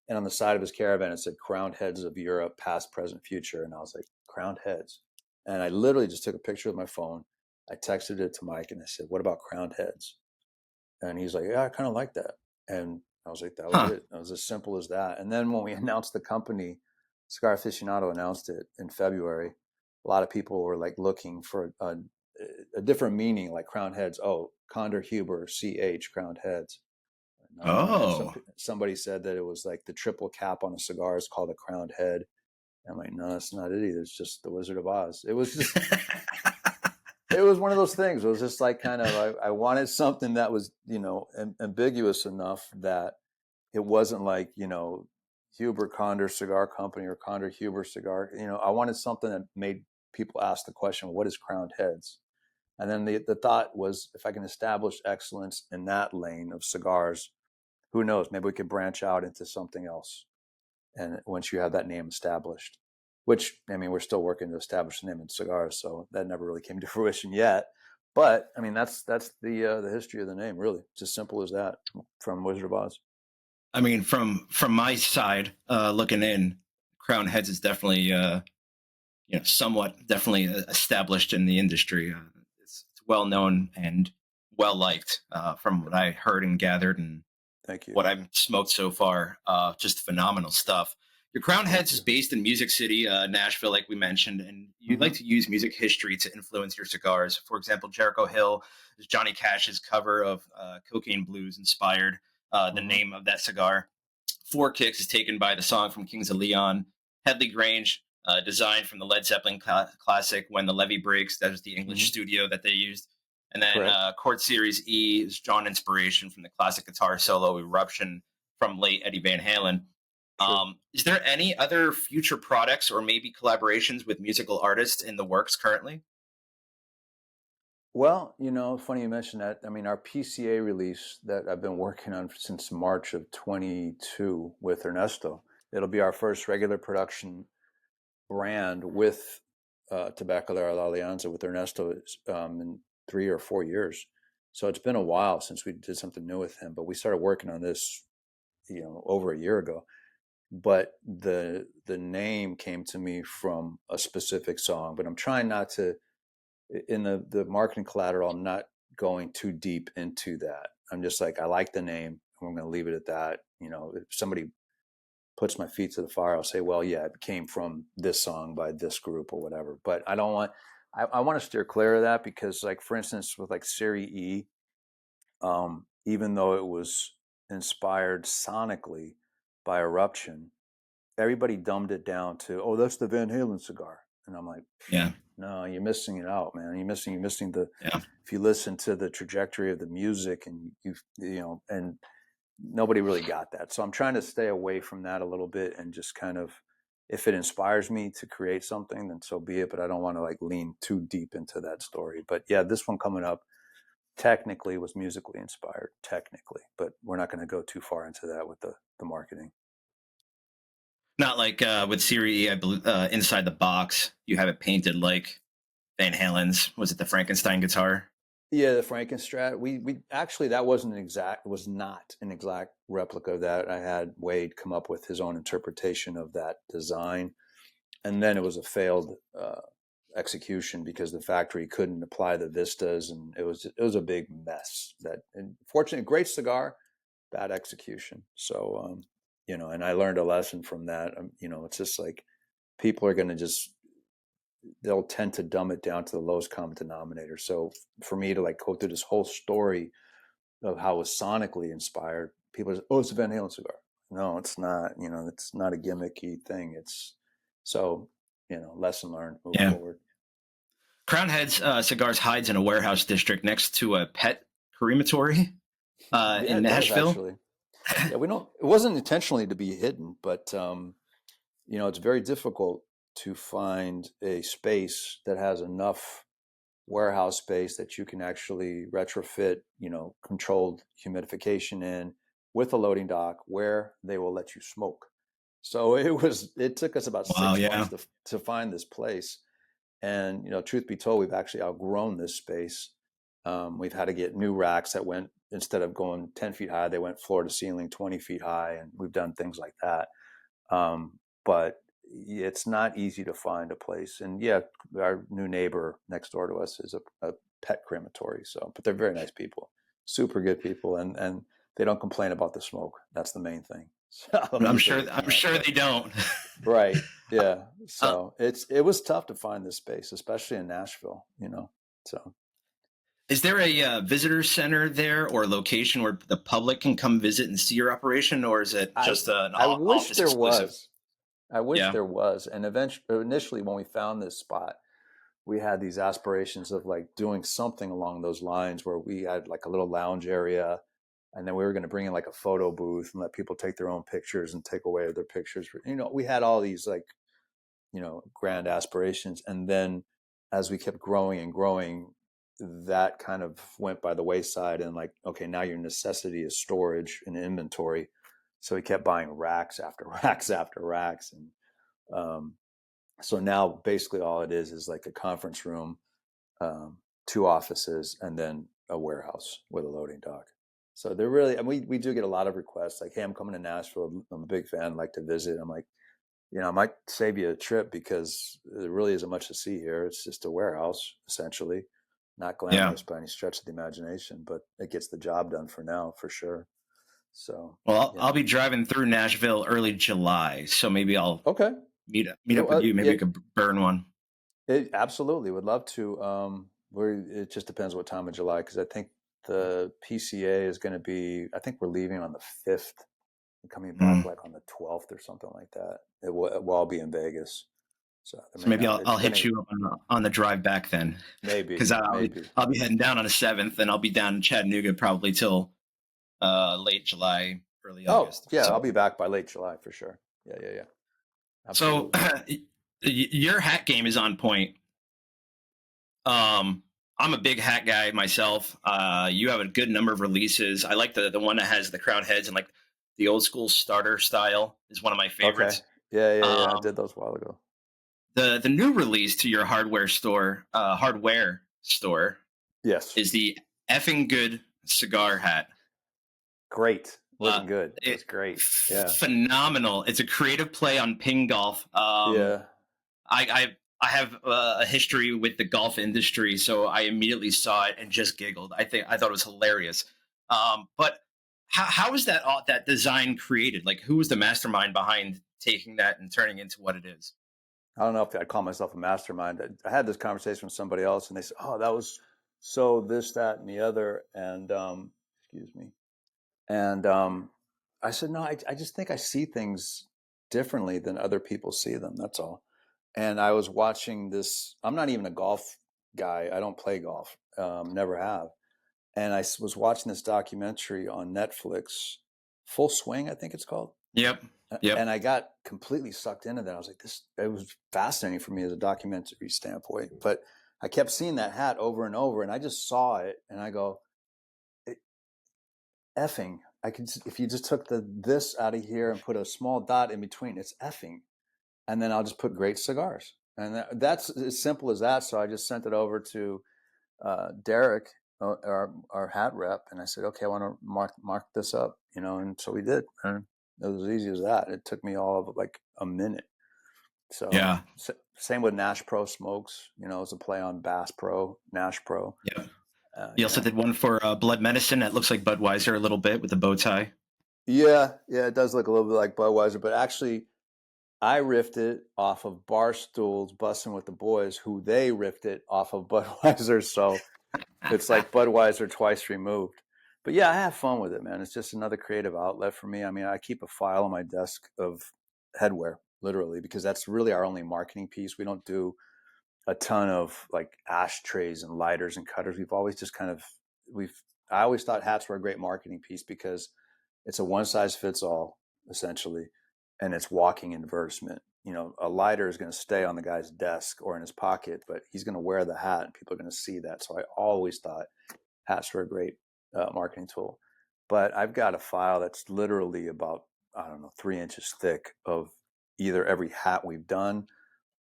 And on the side of his caravan, it said Crowned Heads of Europe, past, present, future. And I was like, Crowned Heads. And I literally just took a picture with my phone. I texted it to Mike and I said, what about Crowned Heads? And he's like, yeah, I kind of like that. And I was like, that was Huh. it. It was as simple as that. And then when we announced the company, Cigar Aficionado announced it in February, a lot of people were like looking for a different meaning, like Crowned Heads. Oh, Condor Huber, CH, Crowned Heads. No. And then Oh. somebody said that it was like the triple cap on a cigar is called a crowned head. I'm like, no, that's not it either. It's just the Wizard of Oz. It was just, it was one of those things. It was just like kind of, I wanted something that was, ambiguous enough that it wasn't like, Huber Condor Cigar Company or Condor Huber Cigar. I wanted something that made people ask the question, what is Crowned Heads? And then the thought was, if I can establish excellence in that lane of cigars, who knows? Maybe we could branch out into something else. And once you have that name established, which, I mean, we're still working to establish the name in cigars, so that never really came to fruition yet. But I mean, that's the history of the name, really. It's as simple as that, from Wizard of Oz. I mean, from my side, looking in, Crowned Heads is definitely somewhat definitely established in the industry. It's well known and well liked, from what I heard and gathered, and Thank you. what I've smoked so far. Just phenomenal stuff. Your Crown Thank Heads you. is based in Music City, Nashville, like we mentioned, and you Mm-hmm. like to use music history to influence your cigars. For example, Jericho Hill is Johnny Cash's cover of Cocaine Blues inspired the Mm-hmm. name of that cigar. Four Kicks is taken by the song from Kings of Leon. Headley Grange, designed from the Led Zeppelin classic When the Levee Breaks. That was the English Mm-hmm. studio that they used. And then Correct. Chord Series E is drawn inspiration from the classic guitar solo Eruption from late Eddie Van Halen. True. Is there any other future products or maybe collaborations with musical artists in the works currently? Well, funny you mentioned that. I mean, our PCA release that I've been working on since March of 22 with Ernesto, it'll be our first regular production brand with Tabacalera La Alianza with Ernesto, in 3 or 4 years. So it's been a while since we did something new with him, but we started working on this, over a year ago. But the name came to me from a specific song, but I'm trying not to, in the marketing collateral, I'm not going too deep into that. I'm just like, I like the name. I'm going to leave it at that. You know, if somebody puts my feet to the fire, I'll say, well, yeah, it came from this song by this group or whatever. But I don't want, I want to steer clear of that because, like, for instance, with like Serie E, even though it was inspired sonically by Eruption, everybody dumbed it down to, oh, that's the Van Halen cigar. And I'm like, Yeah. no, you're missing it out, man. You're missing the, Yeah. if you listen to the trajectory of the music and you know, and nobody really got that. So I'm trying to stay away from that a little bit and just kind of, if it inspires me to create something, then so be it. But I don't want to like lean too deep into that story. But yeah, this one coming up technically was musically inspired, technically, but we're not going to go too far into that with the marketing. Not like with Siri, I believe inside the box you have it painted like Van Halen's. Was it the Frankenstein guitar? Yeah, the Frankenstrat. We actually, that wasn't was not an exact replica of that. I had Wade come up with his own interpretation of that design, and then it was a failed execution because the factory couldn't apply the vistas, and it was a big mess. That, and fortunately, great cigar, bad execution. So you know, and I learned a lesson from that. You know, it's just like people are going to just, they'll tend to dumb it down to the lowest common denominator. So for me to like go through this whole story of how it was sonically inspired, people are, oh, it's a Van Halen cigar. No, it's not. You know, it's not a gimmicky thing. It's so, you know, lesson learned. Move Yeah. forward. Crown Heads Cigars hides in a warehouse district next to a pet crematory Yeah, in it does Nashville. actually. Yeah, we don't. It wasn't intentionally to be hidden, but you know, it's very difficult to find a space that has enough warehouse space that you can actually retrofit, you know, controlled humidification in with a loading dock where they will let you smoke. So it took us about Wow. 6 months Yeah. to find this place. And, you know, truth be told, we've actually outgrown this space. We've had to get new racks that went, instead of going 10 feet high, they went floor to ceiling, 20 feet high. And we've done things like that. But it's not easy to find a place. And yeah, our new neighbor next door to us is a pet crematory. So, but they're very nice people, super good people. And they don't complain about the smoke. That's the main thing. So I'm usually sure. they I'm can't, sure but they don't. right. Yeah. uh, So it was tough to find this space, especially in Nashville, you know, so. is there a visitor center there or a location where the public can come visit and see your operation, or is it I, just an I wish office there exclusive? was. I wish Yeah. there was. And eventually, initially, when we found this spot, we had these aspirations of like doing something along those lines where we had like a little lounge area, and then we were going to bring in like a photo booth and let people take their own pictures and take away their pictures. You know, we had all these like, you know, grand aspirations. And then as we kept growing and growing, that kind of went by the wayside. And like, okay, now your necessity is storage and inventory. So we kept buying racks after racks after racks. And so now basically all it is like a conference room, two offices, and then a warehouse with a loading dock. So they're really, and we do get a lot of requests like, hey, I'm coming to Nashville. I'm a big fan. I'd like to visit. I'm like, you know, I might save you a trip because there really isn't much to see here. It's just a warehouse, essentially. Not Yeah. glamorous by any stretch of the imagination, but it gets the job done for now, for sure. So, Well, I'll yeah. be driving through Nashville early July, so maybe I'll Okay. meet up with you. Maybe Yeah, we could burn one. absolutely. Would love to. It just depends what time of July, because I think the PCA is going to be, I think we're leaving on the 5th and coming back Mm. like on the 12th or something like that. We'll all be in Vegas. So there So may maybe not, I'll hit depending, you up on the drive back then, maybe, because maybe. I'll be heading down on the 7th, and I'll be down in Chattanooga probably till late July, early Oh, August. yeah, I'll be back by late July for sure. Yeah, yeah, yeah. So Absolutely. your hat game is on point. I'm a big hat guy myself. You have a good number of releases. I like the one that has the crown heads and like the old school starter style is one of my Okay. favorites. Yeah, yeah, yeah. I Um, did those a while ago. the new release to your hardware store Yes. is the effing good cigar hat. Great. Uh, Looking good. It it was great. Yeah. phenomenal. It's a creative play on ping golf. Yeah. I have a history with the golf industry, so I immediately saw it and just giggled. I thought it was hilarious. But how is that design created? Like, who was the mastermind behind taking that and turning into what it is? I don't know if I'd call myself a mastermind. I had this conversation with somebody else, and they said, "Oh, that was so this, that, and the other." And excuse me. And I said, "No, I just think I see things differently than other people see them. That's all." And I was watching this. I'm not even a golf guy. I don't play golf. Never have. And I was watching this documentary on Netflix, Full Swing, I think it's called. Yep. Yep. And I got completely sucked into that. I was like, it was fascinating for me as a documentary standpoint. But I kept seeing that hat over and over, and I just saw it, and I go, effing. I could, if you just took this out of here and put a small dot in between, it's effing. And then I'll just put great cigars. And that's as simple as that. So I just sent it over to Derek, our hat rep, and I said, okay, I want to mark this up, and so we did. And it was as easy as that. It took me all of like a minute. So Yeah. same with Nash Pro Smokes, it's a play on Bass Pro, Nash Pro. Yeah. You also did one for Blood Medicine that looks like Budweiser a little bit with the bow tie. Yeah, it does look a little bit like Budweiser, but actually I riffed it off of Barstool's Bussin' with the Boys, who they riffed it off of Budweiser. So it's like Budweiser twice removed. But yeah, I have fun with it, man. It's just another creative outlet for me. I mean, I keep a file on my desk of headwear, literally, because that's really our only marketing piece. We don't do a ton of like ashtrays and lighters and cutters. We've always just I always thought hats were a great marketing piece because it's a one size fits all, essentially, and it's walking advertisement. A lighter is going to stay on the guy's desk or in his pocket, but he's going to wear the hat and people are going to see that. So I always thought hats were a great marketing tool. But I've got a file that's literally about, I don't know, 3 inches thick of either every hat we've done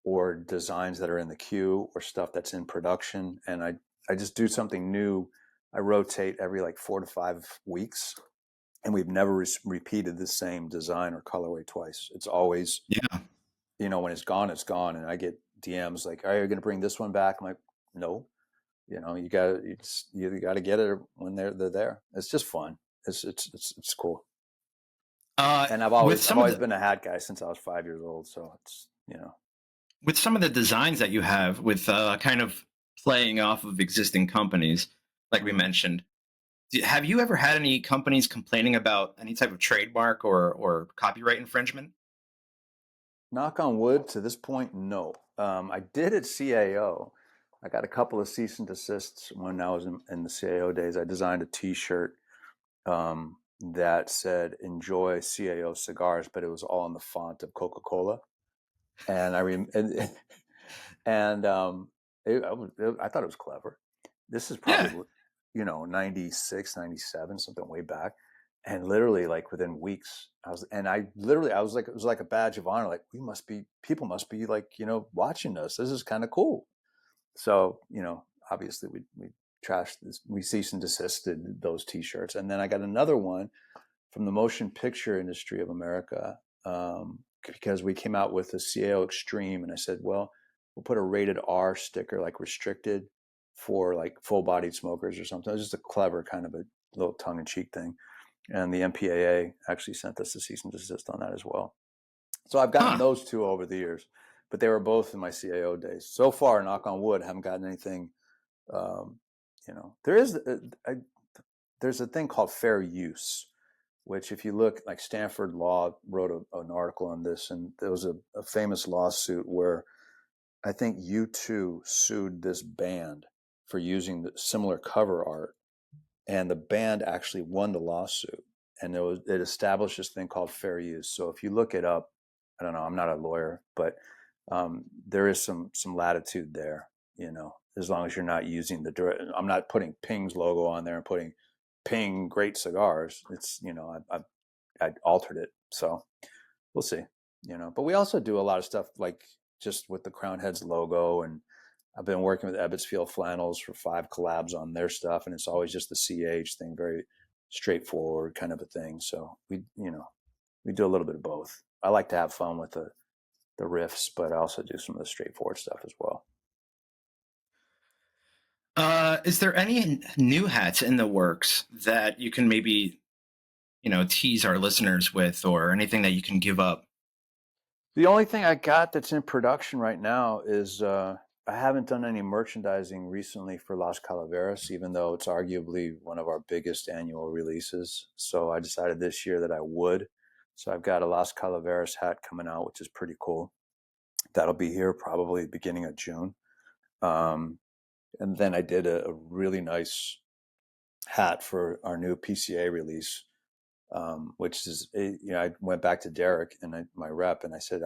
or designs that are in the queue or stuff that's in production. And I just do something new. I rotate every like 4 to 5 weeks, and we've never repeated the same design or colorway twice. It's always, Yeah. when it's gone, it's gone. And I get DMs like, "Are you going to bring this one back?" I'm like, "No." You got to get it when they're there. It's just fun. It's cool. And I've With always some of been a hat guy since I was 5 years old. So it's with some of the designs that you have with kind of playing off of existing companies, like we mentioned, have you ever had any companies complaining about any type of trademark or copyright infringement? knock on wood, to this point, no. I did at CAO. I got a couple of cease and desists when I was in the CAO days. I designed a T-shirt that said "Enjoy CAO cigars," but it was all in the font of Coca-Cola. And I thought it was clever. This is Yeah. probably 96, 97, something way back. And literally, like within weeks, I was like, it was like a badge of honor. Like, people must be like, watching us. This is kind of cool. So, obviously we trashed this. We cease and desisted those T-shirts. And then I got another one from the motion picture industry of America, because we came out with the CAO Extreme. And I said, well, we'll put a rated R sticker, like restricted for like full-bodied smokers or something. It was just a clever kind of a little tongue-in-cheek thing. And the MPAA actually sent us a cease and desist on that as well. So I've gotten Huh. those two over the years, but they were both in my CAO days. So far, knock on wood, I haven't gotten anything. There's a thing called fair use, which if you look, like Stanford Law wrote an article on this, and there was a famous lawsuit where I think U2 sued this band for using the similar cover art, and the band actually won the lawsuit, and it established this thing called fair use. So if you look it up, I don't know, I'm not a lawyer, but there is some latitude there, as long as you're not using I'm not putting Ping's logo on there and putting Ping Great Cigars. It's, I altered it. So we'll see, but we also do a lot of stuff like just with the Crown Heads logo, and I've been working with Ebbetsfield Flannels for 5 collabs on their stuff, and it's always just the CH thing, very straightforward kind of a thing. So we do a little bit of both. I like to have fun with the riffs, but I also do some of the straightforward stuff as well. Is there any new hats in the works that you can maybe tease our listeners with, or anything that you can give up? The only thing I got that's in production right now is I haven't done any merchandising recently for Las Calaveras, even though it's arguably one of our biggest annual releases. So I decided this year that I would. So I've got a Las Calaveras hat coming out, which is pretty cool. That'll be here probably beginning of June. Um, and then I did a really nice hat for our new PCA release, which is, I went back to Derek and my rep, and I said,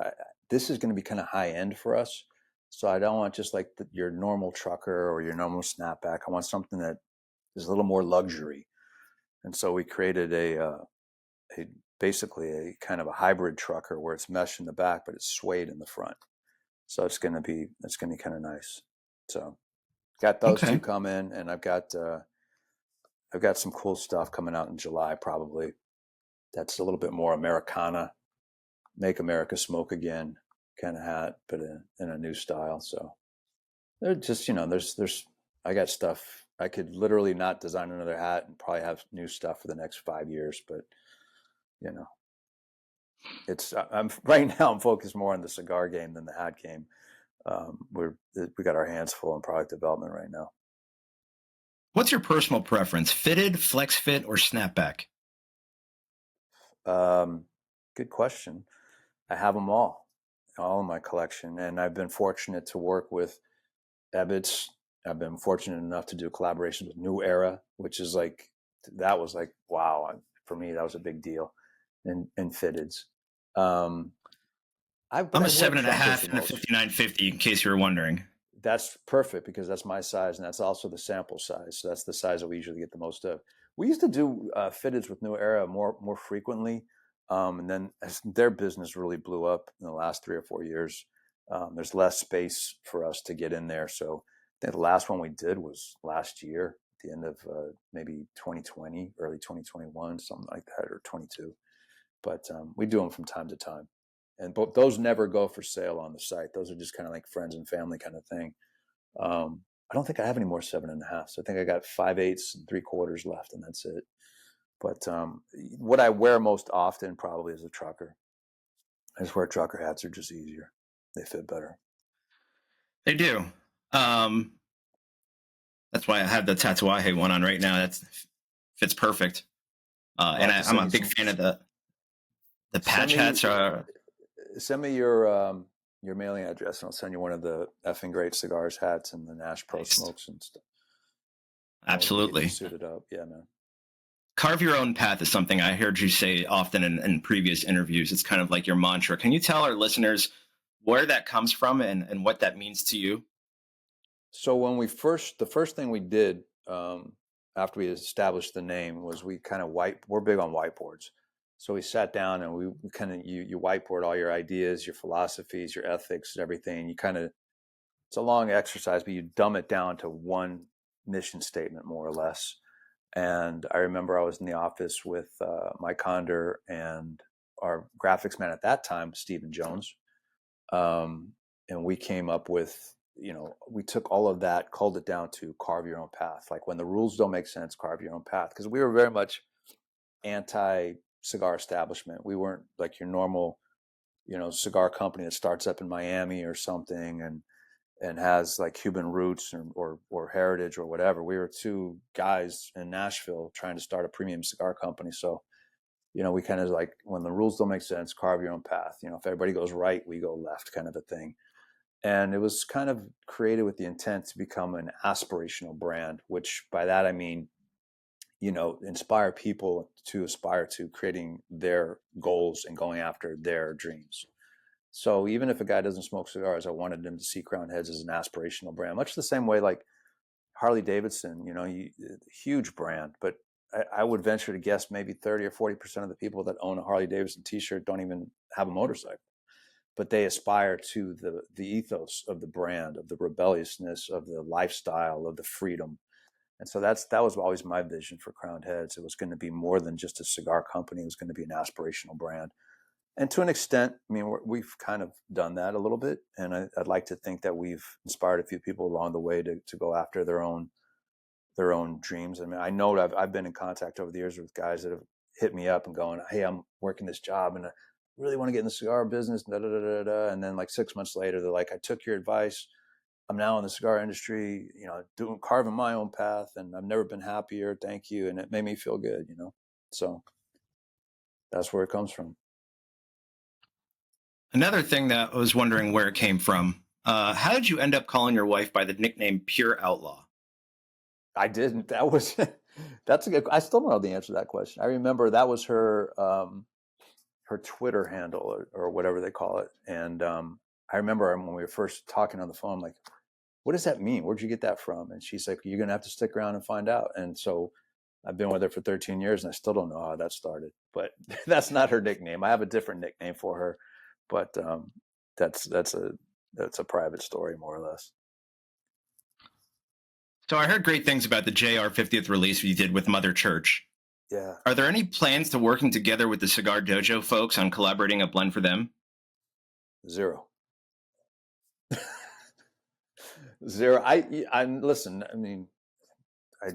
this is going to be kind of high end for us. So I don't want just like your normal trucker or your normal snapback. I want something that is a little more luxury. And so we created basically a kind of a hybrid trucker where it's mesh in the back, but it's suede in the front. So it's going to be kind of nice. So got those two Okay. come in, and I've got some cool stuff coming out in July probably. That's a little bit more Americana, make America smoke again kind of hat, but in a new style. So they're just, there's I got stuff. I could literally not design another hat and probably have new stuff for the next 5 years, but you know, it's I'm right now I'm focused more on the cigar game than the hat game. We got our hands full in product development right now. What's your personal preference? Fitted, flex fit, or snapback? Um, Good question. I have them all in my collection, and I've been fortunate to work with Ebbets. I've been fortunate enough to do collaborations with New Era, which is like, that was like, wow. For me, that was a big deal. And fitteds. Um, but I'm a I wear seven and a truckers the half and a most. 5950, in case you were wondering. That's perfect because that's my size, and that's also the sample size. So that's the size that we usually get the most of. We used to do fitteds with New Era more frequently, and then as their business really blew up in the last 3 or 4 years, there's less space for us to get in there. So I think the last one we did was last year, at the end of maybe 2020, early 2021, something like that, or 22. But we do them from time to time, and those never go for sale on the site. Those are just kind of like friends and family kind of thing. I don't think I have any more 7.5. So I think I got 5/8 and 3/4 left, and that's it. But what I wear most often probably is a trucker. I just wear trucker hats; are just easier. They fit better. They do. Um, that's why I have the Tatuaje one on right now. That fits perfect. I'll And have to I'm send a you big some. fan of the Send patch me hats. send me your mailing address, and I'll send you one of the effing great cigars hats and the Nash Pro Nice. smokes and stuff. And we can get you Absolutely. suited up. Yeah, man. Carve your own path is something I heard you say often in previous interviews. It's kind of like your mantra. Can you tell our listeners where that comes from and what that means to you? So when the first thing we did after we established the name was we kind of we're big on whiteboards. So we sat down and we kind of, you whiteboard all your ideas, your philosophies, your ethics, everything. You kind of, it's a long exercise, but you dumb it down to one mission statement, more or less. And I remember I was in the office with Mike Conder and our graphics man at that time, Stephen Jones. And we came up with, we took all of that, culled it down to carve your own path. Like when the rules don't make sense, carve your own path. Because we were very much anti cigar establishment. We weren't like your normal, cigar company that starts up in Miami or something and has like Cuban roots or heritage or whatever. We were two guys in Nashville trying to start a premium cigar company. So, we kind of like, when the rules don't make sense, carve your own path. If everybody goes right, we go left, kind of a thing. And it was kind of created with the intent to become an aspirational brand, which by that I mean, inspire people to aspire to creating their goals and going after their dreams. So even if a guy doesn't smoke cigars, I wanted him to see Crowned Heads as an aspirational brand, much the same way like Harley Davidson, huge brand, but I would venture to guess maybe 30 or 40% of the people that own a Harley Davidson t-shirt don't even have a motorcycle, but they aspire to the ethos of the brand, of the rebelliousness, of the lifestyle, of the freedom. And so that was always my vision for Crowned Heads. It was going to be more than just a cigar company. It was going to be an aspirational brand. And to an extent, I mean, we've kind of done that a little bit. And I'd like to think that we've inspired a few people along the way to go after their own dreams. I mean, I know I've been in contact over the years with guys that have hit me up and going, hey, I'm working this job and I really want to get in the cigar business. Da, da, da, da, da. And then like 6 months later, they're like, I took your advice. I'm now in the cigar industry, carving my own path, and I've never been happier. Thank you. And it made me feel good, So that's where it comes from. Another thing that I was wondering where it came from. How did you end up calling your wife by the nickname Pure Outlaw? I didn't. That's a good. I still don't know the answer to that question. I remember that was her Twitter handle or whatever they call it, and I remember when we were first talking on the phone, like, what does that mean? Where'd you get that from? And she's like, you're gonna have to stick around and find out. And so I've been with her for 13 years, and I still don't know how that started. But that's not her nickname. I have a different nickname for her, but that's a private story, more or less. So I heard great things about the JR 50th release you did with Mother Church. Yeah. Are there any plans to working together with the Cigar Dojo folks on collaborating a blend for them? Zero. Zero. I listen. I mean, I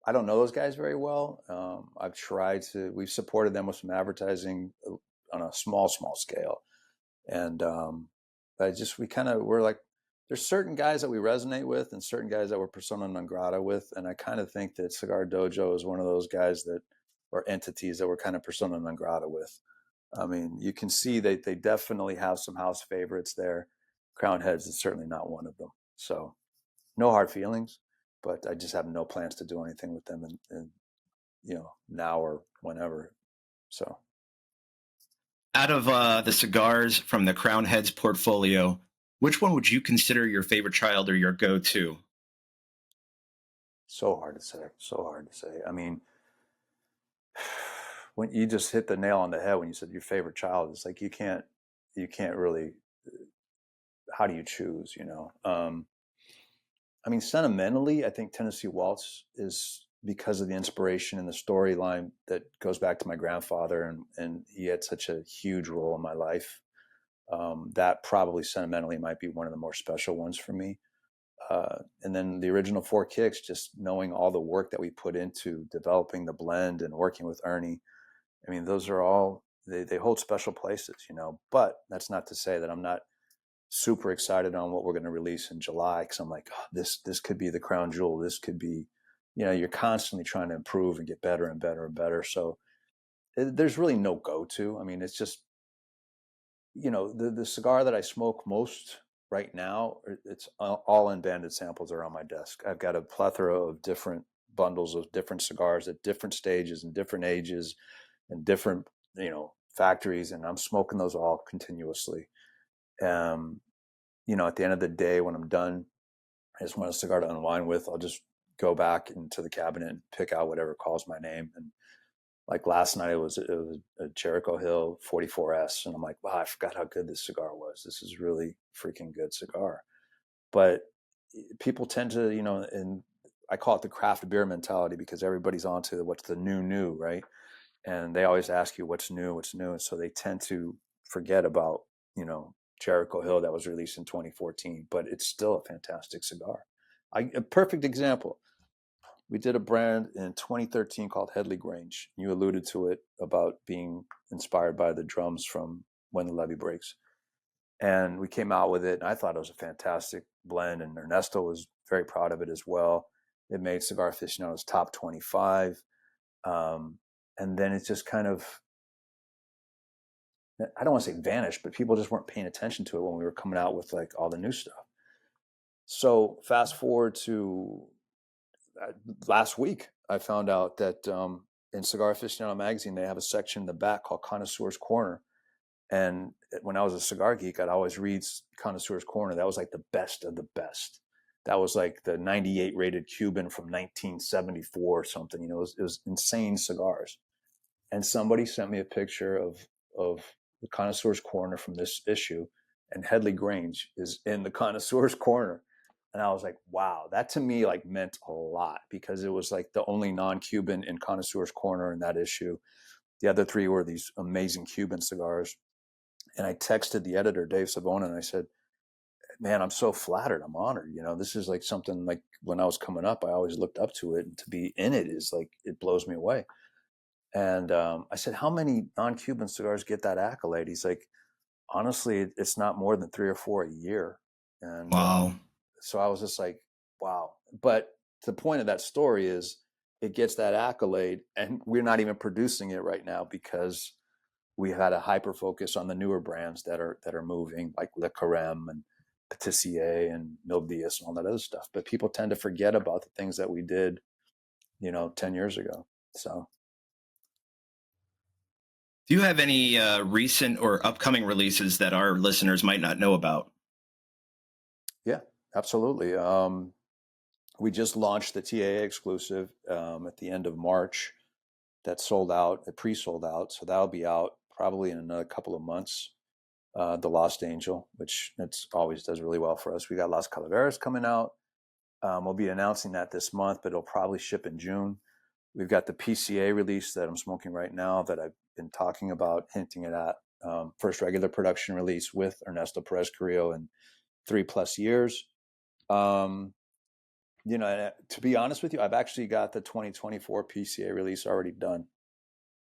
don't know those guys very well. We've supported them with some advertising on a small scale, and we're like, there's certain guys that we resonate with and certain guys that we're persona non grata with, and I kind of think that Cigar Dojo is one of those guys or entities that we're kind of persona non grata with. I mean, you can see they definitely have some house favorites there. Crown Heads is certainly not one of them. So no hard feelings, but I just have no plans to do anything with them in now or whenever. So Out of the cigars from the Crown Heads portfolio, which one would you consider your favorite child or your go-to? So hard to say. I mean, when you just hit the nail on the head when you said your favorite child, it's like you can't really. How do you choose? I mean, sentimentally, I think Tennessee Waltz is because of the inspiration and the storyline that goes back to my grandfather, and he had such a huge role in my life. That probably sentimentally might be one of the more special ones for me. And then the original Four Kicks, just knowing all the work that we put into developing the blend and working with Ernie. I mean, those are all, they hold special places, but that's not to say that I'm not super excited on what we're going to release in July. Cause I'm like, oh, this could be the crown jewel. This could be, you're constantly trying to improve and get better and better and better. So there's really no go-to. I mean, it's just, the cigar that I smoke most right now, it's all unbanded samples are on my desk. I've got a plethora of different bundles of different cigars at different stages and different ages and different, factories. And I'm smoking those all continuously. At the end of the day, when I'm done, I just want a cigar to unwind with. I'll just go back into the cabinet and pick out whatever calls my name. And like last night, it was a Jericho Hill 44S. And I'm like, wow, I forgot how good this cigar was. This is really freaking good cigar. But people tend to, and I call it the craft beer mentality because everybody's onto what's the new, right? And they always ask you what's new. And so they tend to forget about, Jericho Hill that was released in 2014, but it's still a fantastic cigar. A perfect example. We did a brand in 2013 called Headley Grange. You alluded to it about being inspired by the drums from When the Levee Breaks. And we came out with it, and I thought it was a fantastic blend, and Ernesto was very proud of it as well. It made Cigar Aficionado's top 25. And then it just kind of, I don't want to say vanished, but people just weren't paying attention to it when we were coming out with like all the new stuff. So fast forward to last week, I found out that in Cigar Aficionado magazine, they have a section in the back called Connoisseur's Corner. And when I was a cigar geek, I'd always read Connoisseur's Corner. That was like the best of the best. That was like the 98 rated Cuban from 1974 or something. It was insane cigars. And somebody sent me a picture of the Connoisseur's Corner from this issue, and Headley Grange is in the Connoisseur's Corner. And I was like, wow, that to me like meant a lot because it was like the only non-Cuban in Connoisseur's Corner in that issue. The other three were these amazing Cuban cigars. And I texted the editor, Dave Savona, and I said, man, I'm so flattered. I'm honored. This is like something like when I was coming up, I always looked up to it, and to be in it is like, it blows me away. And I said, how many non-Cuban cigars get that accolade? He's like, honestly, it's not more than 3 or 4 a year. And Wow. so I was just like, wow. But the point of that story is it gets that accolade, and we're not even producing it right now because we had a hyper focus on the newer brands that are moving, like Le Carême and Patissier and Mil Diaz and all that other stuff. But people tend to forget about the things that we did, 10 years ago. So Do you have any recent or upcoming releases that our listeners might not know about? yeah, absolutely. We just launched the TAA exclusive at the end of March. That sold out, it pre-sold out, so that'll be out probably in another couple of months. The Lost Angel, which it's always does really well for us. We got Las Calaveras coming out. We'll be announcing that this month, but it'll probably ship in June. We've got the PCA release that I'm smoking right now that I've been talking about, hinting at. First regular production release with Ernesto Perez Carrillo in 3+ years. To be honest with you, I've actually got the 2024 PCA release already done.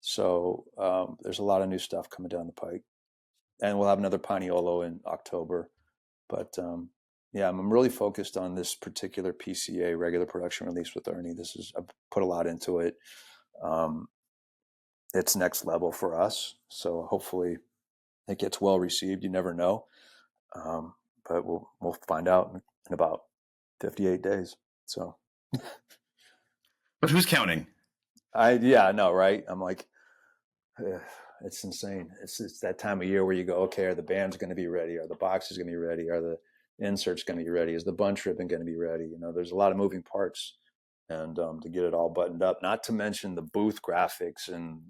So there's a lot of new stuff coming down the pike. And we'll have another Paniolo in October. But yeah, I'm really focused on this particular PCA regular production release with Ernie. I've put a lot into it. It's next level for us. So hopefully it gets well received. You never know. But we'll find out in about 58 days. So But who's counting? I know, right? I'm like, it's insane. It's that time of year where you go, okay, are the bands going to be ready? Are the boxes going to be ready? Are the inserts going to be ready? Is the bunch ribbon going to be ready? There's a lot of moving parts, and to get it all buttoned up, not to mention the booth graphics, and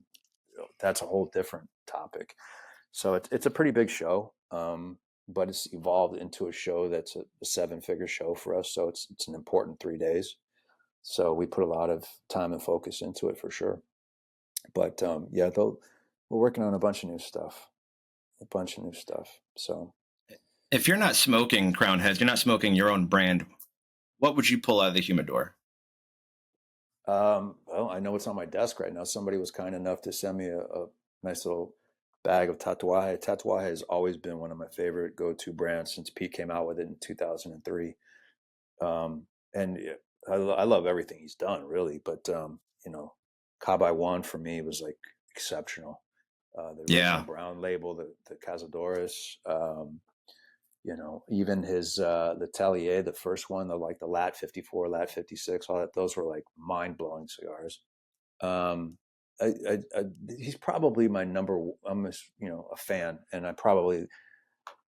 that's a whole different topic. So it's a pretty big show, but it's evolved into a show that's a 7-figure show for us. So it's an important 3 days. So we put a lot of time and focus into it for sure. But yeah, we're working on a bunch of new stuff. So If you're not smoking Crown Heads, you're not smoking your own brand. What would you pull out of the humidor? well, I know what's on my desk right now. Somebody was kind enough to send me a nice little bag of Tatuaje. Tatuaje has always been one of my favorite go-to brands since Pete came out with it in 2003. And I love everything he's done, really. But Cabai One for me was like exceptional. The original Yeah. brown label, the Cazadores, even his the Tellier, the first one, the Lat 54, Lat 56, all that. Those were like mind blowing cigars. Um, he's probably my number. I'm a fan, and I probably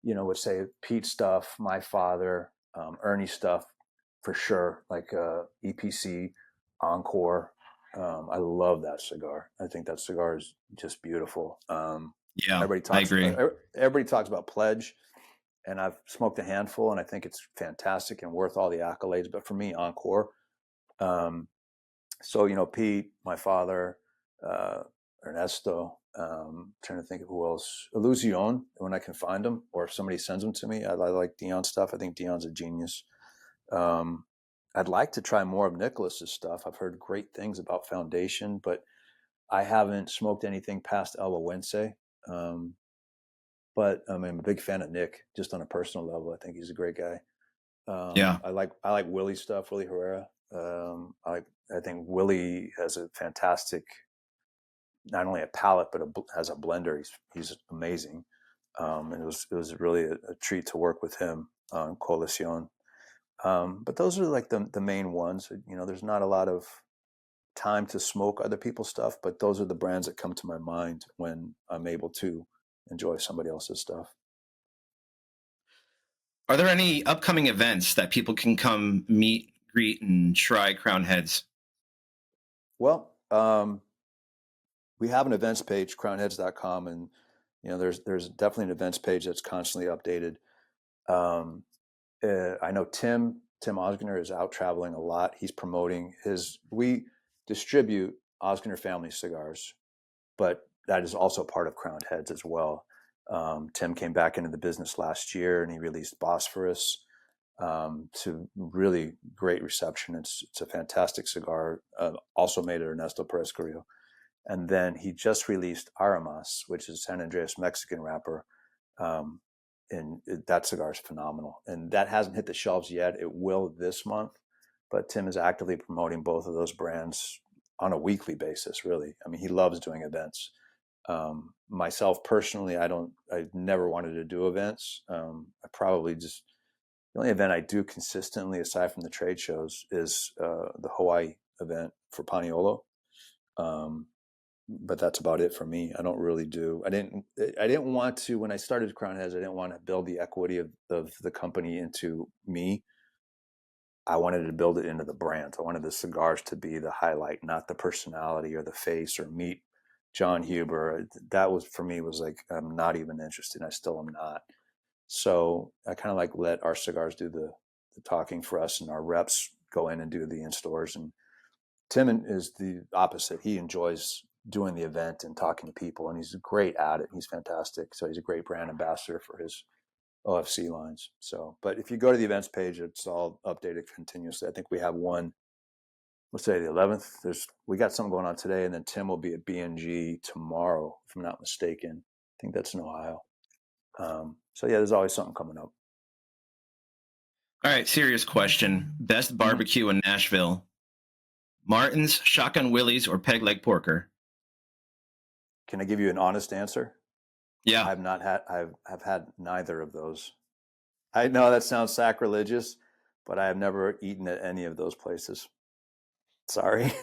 would say Pete stuff, my father, Ernie stuff for sure, like EPC, Encore. I love that cigar. I think that cigar is just beautiful. Yeah, Everybody I talks. agree. Everybody talks about Pledge, and I've smoked a handful, and I think it's fantastic and worth all the accolades. But for me, Encore. So Pete, my father, uh, Ernesto. Trying to think of who else. Illusion, when I can find them, or if somebody sends them to me. I like Dion stuff. I think Dion's a genius. Um, I'd like to try more of Nicholas's stuff. I've heard great things about Foundation, but I haven't smoked anything past El Owense. But I mean, I'm a big fan of Nick, just on a personal level. I think he's a great guy. Yeah. I like Willie's stuff, Willie Herrera. I think Willie has a fantastic, not only a palate but has a blender. He's amazing, and it was really a treat to work with him on Coalición. But those are like the main ones. There's not a lot of time to smoke other people's stuff, but those are the brands that come to my mind when I'm able to enjoy somebody else's stuff. Are there any upcoming events that people can come meet, greet, and try Crown Heads? Well, we have an events page, crownheads.com, and there's definitely an events page that's constantly updated. I know Tim Osgener is out traveling a lot. He's promoting we distribute Osgener family cigars, but that is also part of Crowned Heads as well. Tim came back into the business last year, and he released Bosphorus to really great reception. It's a fantastic cigar, also made at Ernesto Perez Carrillo. And then he just released Aramas, which is San Andreas Mexican wrapper. And that cigar is phenomenal. And that hasn't hit the shelves yet. It will this month. But Tim is actively promoting both of those brands on a weekly basis, really. I mean, he loves doing events. Myself personally, I never wanted to do events. I probably just, the only event I do consistently, aside from the trade shows, is the Hawaii event for Paniolo. But that's about it for me. I don't really do. I didn't want to, when I started Crown Heads, I didn't want to build the equity of the company into me. I wanted to build it into the brand. I wanted the cigars to be the highlight, not the personality or the face, or meet Jon Huber. That was, for me, was like, I'm not even interested. I still am not. So I kind of like let our cigars do the talking for us, and our reps go in and do the in-stores. And Tim is the opposite. He enjoys doing the event and talking to people, and he's great at it. He's fantastic. So he's a great brand ambassador for his OFC lines. So, but if you go to the events page, it's all updated continuously. I think we have one, let's say the 11th. We got something going on today, and then Tim will be at BNG tomorrow, if I'm not mistaken. I think that's in Ohio. So yeah, there's always something coming up. All right, serious question. Best barbecue in Nashville: Martin's, Shotgun Willie's, or Peg Leg Porker? Can I give you an honest answer? Yeah. I've had neither of those. I know that sounds sacrilegious, but I have never eaten at any of those places. Sorry.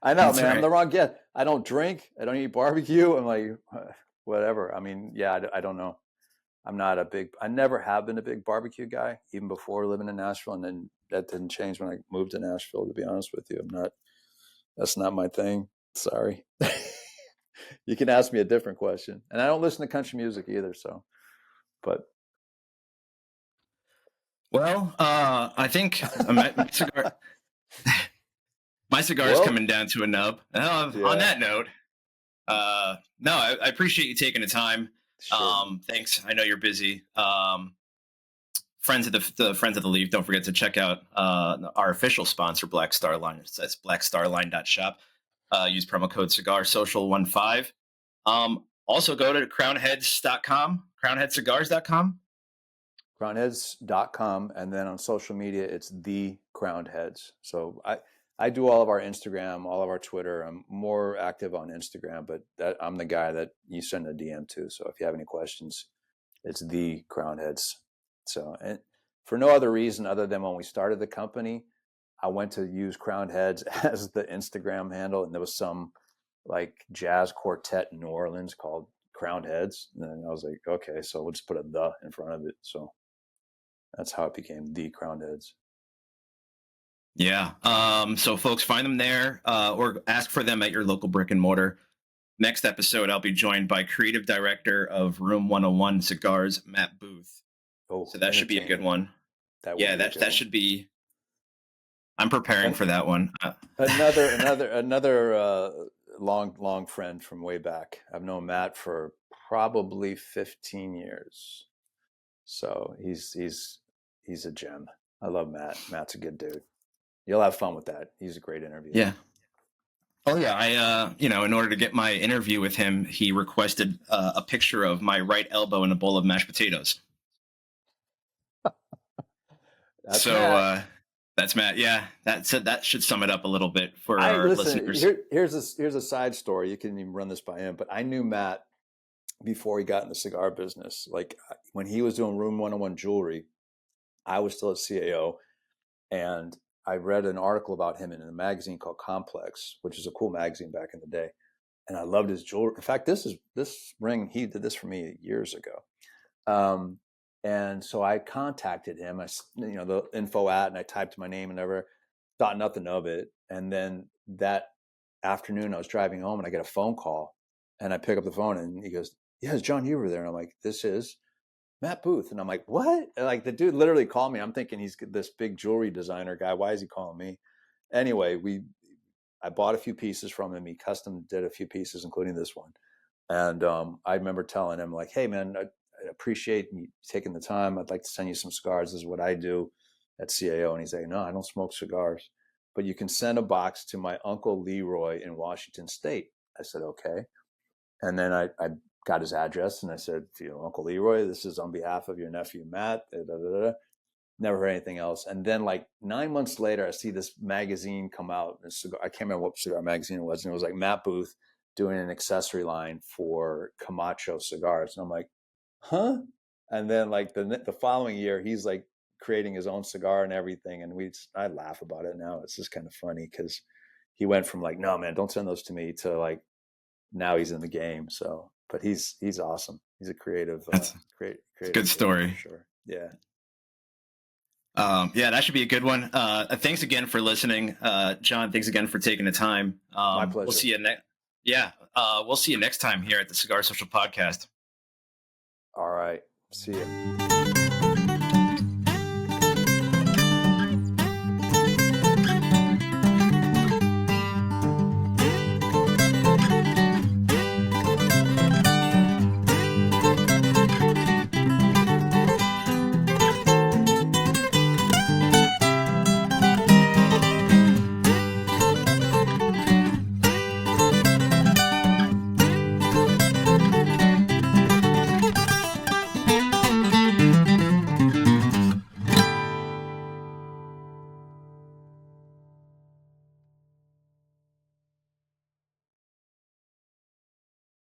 I know, That's man. right. I'm the wrong guest. I don't drink. I don't eat barbecue. I'm like, whatever. I mean, yeah, I don't know. I never have been a big barbecue guy, even before living in Nashville. And then that didn't change when I moved to Nashville, to be honest with you. That's not my thing. Sorry. You can ask me a different question. And I don't listen to country music either. So, but. Well, I think my cigar is coming down to a nub. On that note, no, I appreciate you taking the time. Sure. Thanks. I know you're busy. Friends of the Friends of the Leaf, don't forget to check out our official sponsor, Black Star Line. That's blackstarline.shop. Use promo code CigarSocial15. Also go to crownheads.com, crownheadcigars.com. Crownheads.com, and then on social media it's the Crowned Heads. So I do all of our Instagram, all of our Twitter. I'm more active on Instagram, but I'm the guy that you send a DM to. So if you have any questions, it's the Crowned Heads. So, and for no other reason other than when we started the company, I went to use Crowned Heads as the Instagram handle, and there was some like jazz quartet in New Orleans called Crowned Heads, and then I was like, okay, so we'll just put a "the" in front of it. So that's how it became the Crowned Heads. Yeah. So folks, find them there, or ask for them at your local brick and mortar. Next episode, I'll be joined by creative director of Room 101 Cigars, Matt Booth. Oh, so that should be a good one. That should be. I'm preparing for that one. Another long friend from way back. I've known Matt for probably 15 years. So he's a gem. I love Matt. Matt's a good dude. You'll have fun with that. He's a great interview. Yeah. Oh yeah, I in order to get my interview with him, he requested a picture of my right elbow in a bowl of mashed potatoes. That's Matt. That's Matt. Yeah, that should sum it up a little bit for our listeners. Here's a side story. You can even run this by him, but I knew Matt before he got in the cigar business. Like when he was doing Room 101 jewelry, I was still at CAO, and I read an article about him in a magazine called Complex, which is a cool magazine back in the day. And I loved his jewelry. In fact, this ring, he did this for me years ago. And so I contacted him, the info and I typed my name and never thought nothing of it. And then that afternoon I was driving home and I get a phone call, and I pick up the phone and he goes, "Yeah, is Jon Huber there?" And I'm like, "This is Matt Booth." And I'm like, "What?" And like the dude literally called me. I'm thinking he's this big jewelry designer guy. Why is he calling me? Anyway, I bought a few pieces from him. He custom did a few pieces, including this one. And I remember telling him like, hey man, I appreciate you taking the time. I'd like to send you some cigars. This is what I do at CAO. And he's like, no, I don't smoke cigars, but you can send a box to my uncle Leroy in Washington State. I said, okay. And then I got his address and I said, Uncle Leroy, this is on behalf of your nephew, Matt. Da, da, da, da. Never heard anything else. And then like 9 months later, I see this magazine come out. I can't remember what cigar magazine it was. And it was like Matt Booth doing an accessory line for Camacho cigars. And I'm like, huh? And then like the following year, he's like creating his own cigar and everything. And I laugh about it now. It's just kind of funny because he went from like, no man, don't send those to me, to like now he's in the game. So, but he's awesome. He's a creative, That's creative a good story. for sure. Yeah. Yeah, that should be a good one. Thanks again for listening, Jon. Thanks again for taking the time. My pleasure. We'll see you next. Yeah, we'll see you next time here at the Cigar Social Podcast. All right. See you.